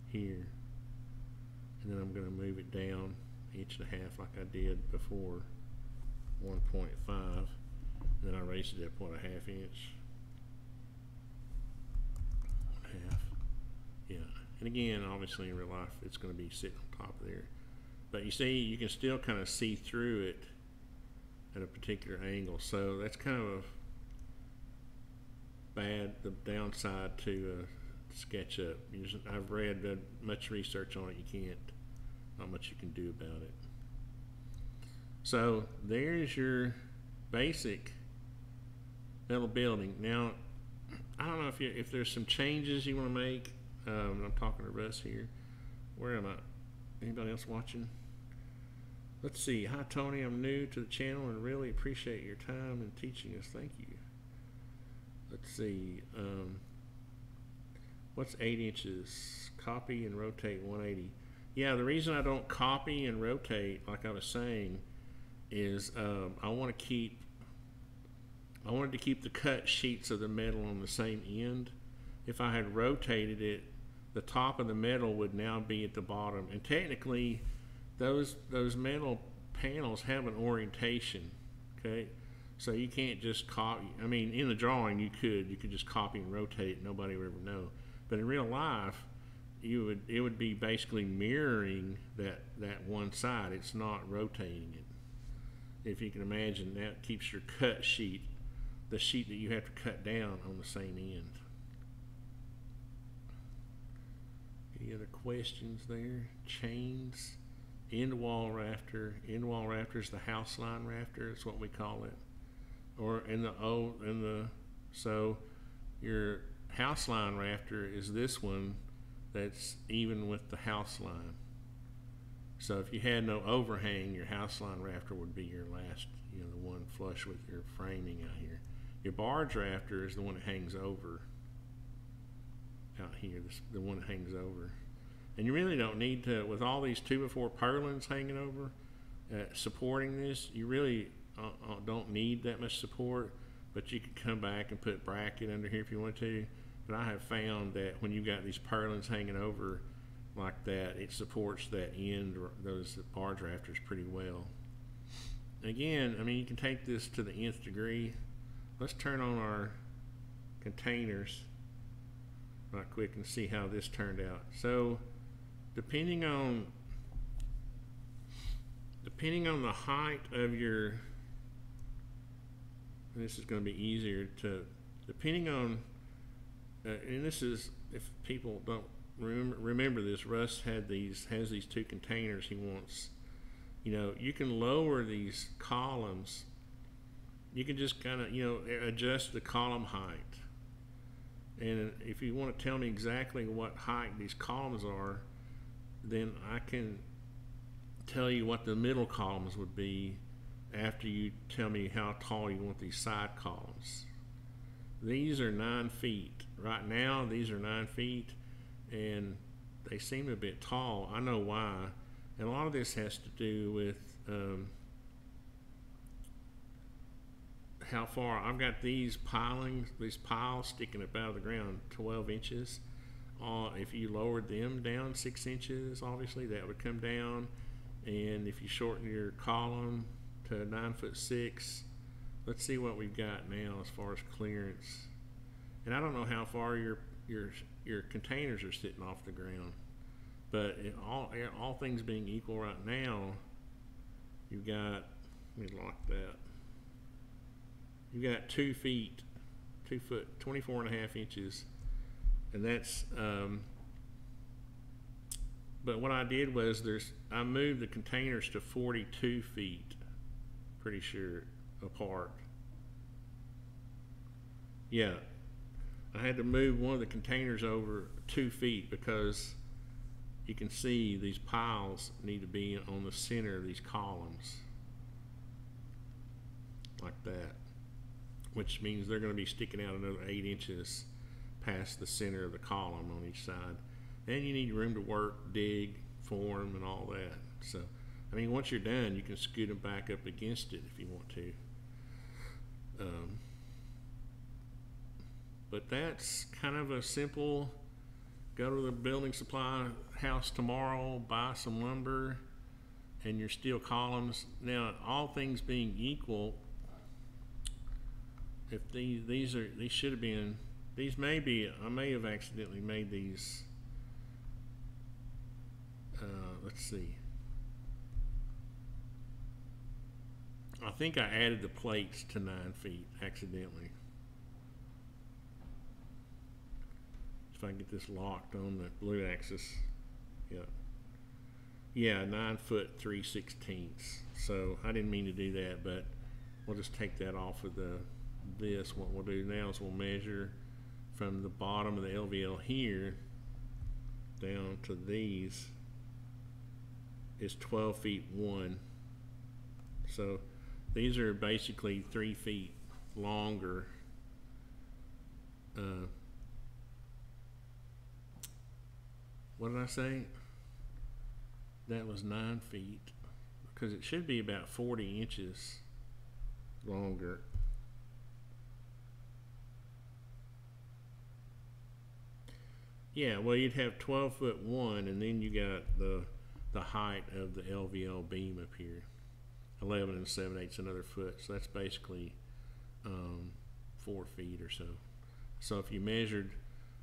here. And then I'm going to move it down 1.5 inches like I did before, 1.5. And then I raised it up, what, 1/2 inch? 1/2. Yeah. And again, obviously in real life, it's going to be sitting on top of there. But you see, you can still kind of see through it at a particular angle. So that's kind of the downside to SketchUp. I've read much research on it. You can't, not much you can do about it. So there's your basic metal building. Now, I don't know if there's some changes you want to make. I'm talking to Russ here. Where am I? Anybody else watching? Let's see. Hi Tony, I'm new to the channel and really appreciate your time and teaching us. Thank you. Let's see. What's 8 inches? Copy and rotate 180. Yeah, the reason I don't copy and rotate, like I was saying, is I wanted to keep the cut sheets of the metal on the same end. If I had rotated it, the top of the metal would now be at the bottom, and technically those metal panels have an orientation. Okay, so you can't just copy. I mean, in the drawing you could just copy and rotate it, nobody would ever know. But in real life, it would be basically mirroring that one side. It's not rotating it. If you can imagine, that keeps your cut sheet, the sheet that you have to cut down, on the same end. Any other questions there? Chains, end wall rafter. End wall rafter is the house line rafter. That's what we call it. Or so your house line rafter is this one that's even with the house line. So if you had no overhang, your house line rafter would be your last, the one flush with your framing out here. Your barge rafter is the one that hangs over out here, the one that hangs over. And you really don't need to, with all these 2x4 purlins hanging over, supporting this, you really don't need that much support, but you could come back and put bracket under here if you want to. But I have found that when you've got these purlins hanging over like that, it supports that end, or those barge rafters, pretty well. Again, I mean, you can take this to the nth degree. Let's turn on our containers right quick and see how this turned out. So depending on the height of your, and this is going to be easier to, depending on and this is, if people don't remember this, Russ has these two containers he wants. You can lower these columns. You can just kind of adjust the column height. And if you want to tell me exactly what height these columns are, then I can tell you what the middle columns would be after you tell me how tall you want these side columns. These are 9 feet. Right now, these are 9 feet, and they seem a bit tall. I know why. And a lot of this has to do with how far I've got these piles sticking up out of the ground 12 inches. If you lowered them down 6 inches, obviously that would come down. And if you shorten your column to 9'6", let's see what we've got now as far as clearance. And I don't know how far your containers are sitting off the ground, but all things being equal right now, you've got, let me lock that. You've got 2 feet, 2 foot, 24.5 inches, and that's. But what I did was I moved the containers to 42 feet, pretty sure, apart. Yeah, I had to move one of the containers over 2 feet because you can see these piles need to be on the center of these columns, like that, which means they're going to be sticking out another 8 inches past the center of the column on each side. And you need room to work, dig, form, and all that. So, I mean, once you're done, you can scoot them back up against it if you want to. But that's kind of a simple, go to the building supply house tomorrow, buy some lumber, and your steel columns. Now, all things being equal, if these should have been, these may be, I may have accidentally made these. Let's see. I think I added the plates to 9 feet accidentally. If I can get this locked on the blue axis. Yeah, 9 foot 3/16. So I didn't mean to do that, but we'll just take that off of this. What we'll do now is we'll measure from the bottom of the LVL here down to these is 12 feet 1. So these are basically 3 feet longer. What did I say? That was 9 feet, because it should be about 40 inches longer. Yeah, well, you'd have 12 foot 1, and then you got the height of the LVL beam up here, 11 7/8 another foot. So that's basically 4 feet or so. So if you measured,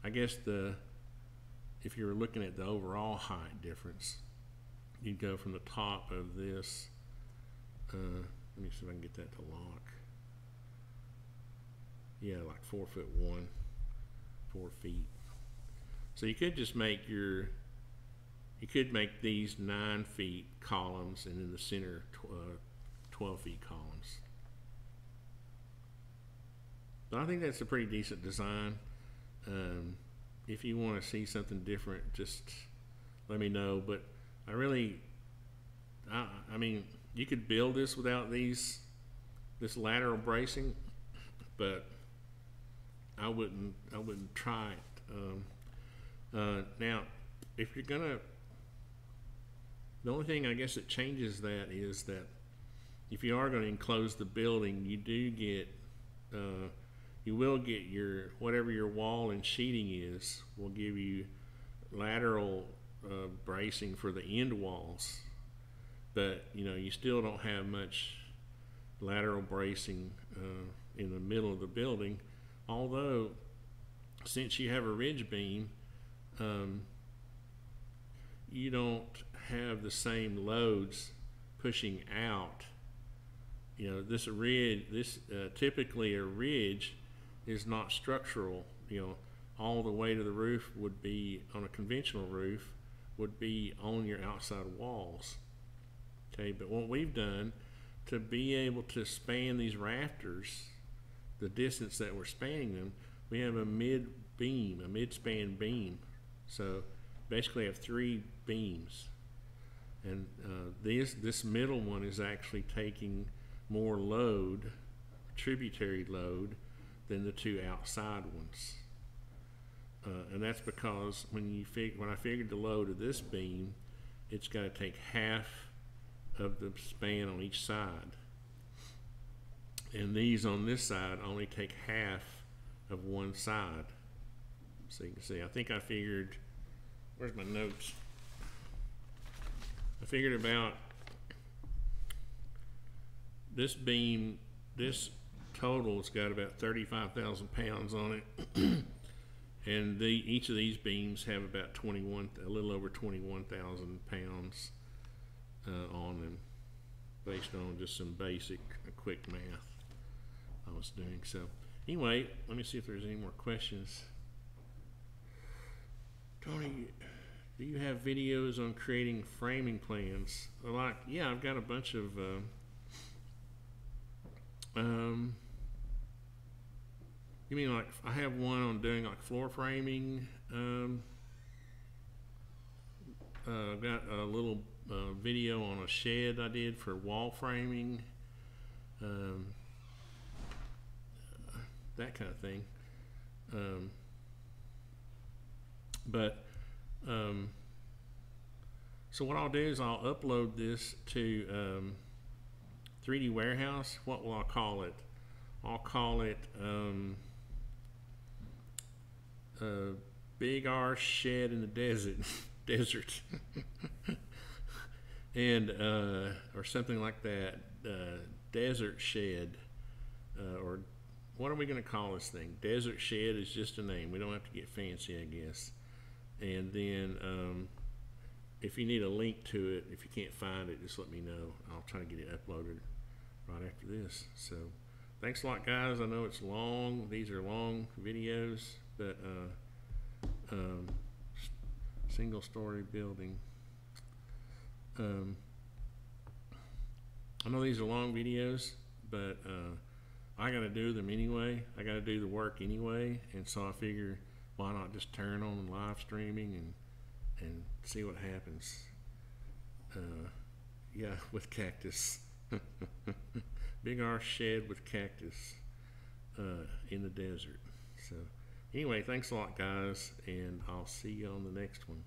I guess if you were looking at the overall height difference, you'd go from the top of this. Let me see if I can get that to lock. Yeah, like 4 foot 1, 4 feet. So you could just make you could make these 9 feet columns, and in the center 12 feet columns. But I think that's a pretty decent design. If you want to see something different, just let me know. But I mean, you could build this without this lateral bracing, but I wouldn't try it. Now, if you're gonna, the only thing I guess that changes that is that if you are going to enclose the building, you do get, you will get your, whatever your wall and sheeting is, will give you lateral bracing for the end walls. But, you know, you still don't have much lateral bracing in the middle of the building, although since you have a ridge beam, you don't have the same loads pushing out. You know, typically a ridge is not structural. You know, all the way to the roof would be, on a conventional roof, would be on your outside walls. Okay, but what we've done to be able to span these rafters, the distance that we're spanning them, we have a mid-span beam. So basically I have 3 beams. And this middle one is actually taking more load, tributary load, than the two outside ones. And that's because when I figured the load of this beam, it's got to take half of the span on each side. And these on this side only take half of one side. So you can see, I think I figured, where's my notes? I figured about this beam, this total's got about 35,000 pounds on it. And each of these beams have about a little over 21,000 pounds on them, based on just some basic, quick math I was doing. So anyway, let me see if there's any more questions. Tony, do you have videos on creating framing plans? Like, yeah, I've got a bunch of you mean like I have one on doing like floor framing. I've got a little video on a shed I did for wall framing, that kind of thing. So what I'll do is I'll upload this to 3D Warehouse. What will I call it? I'll call it Big Arse Shed in the desert, and or something like that. Desert Shed, or what are we going to call this thing? Desert Shed is just a name. We don't have to get fancy, I guess. And then if you need a link to it, if you can't find it, just let me know. I'll try to get it uploaded right after this. So thanks a lot, guys. I know it's long. These are long videos, but single story building. I know these are long videos, but I got to do them anyway. I got to do the work anyway, and so I figure why not just turn on live streaming and see what happens. Yeah, with cactus. Big Arse Shed with cactus in the desert. So anyway, thanks a lot, guys, and I'll see you on the next one.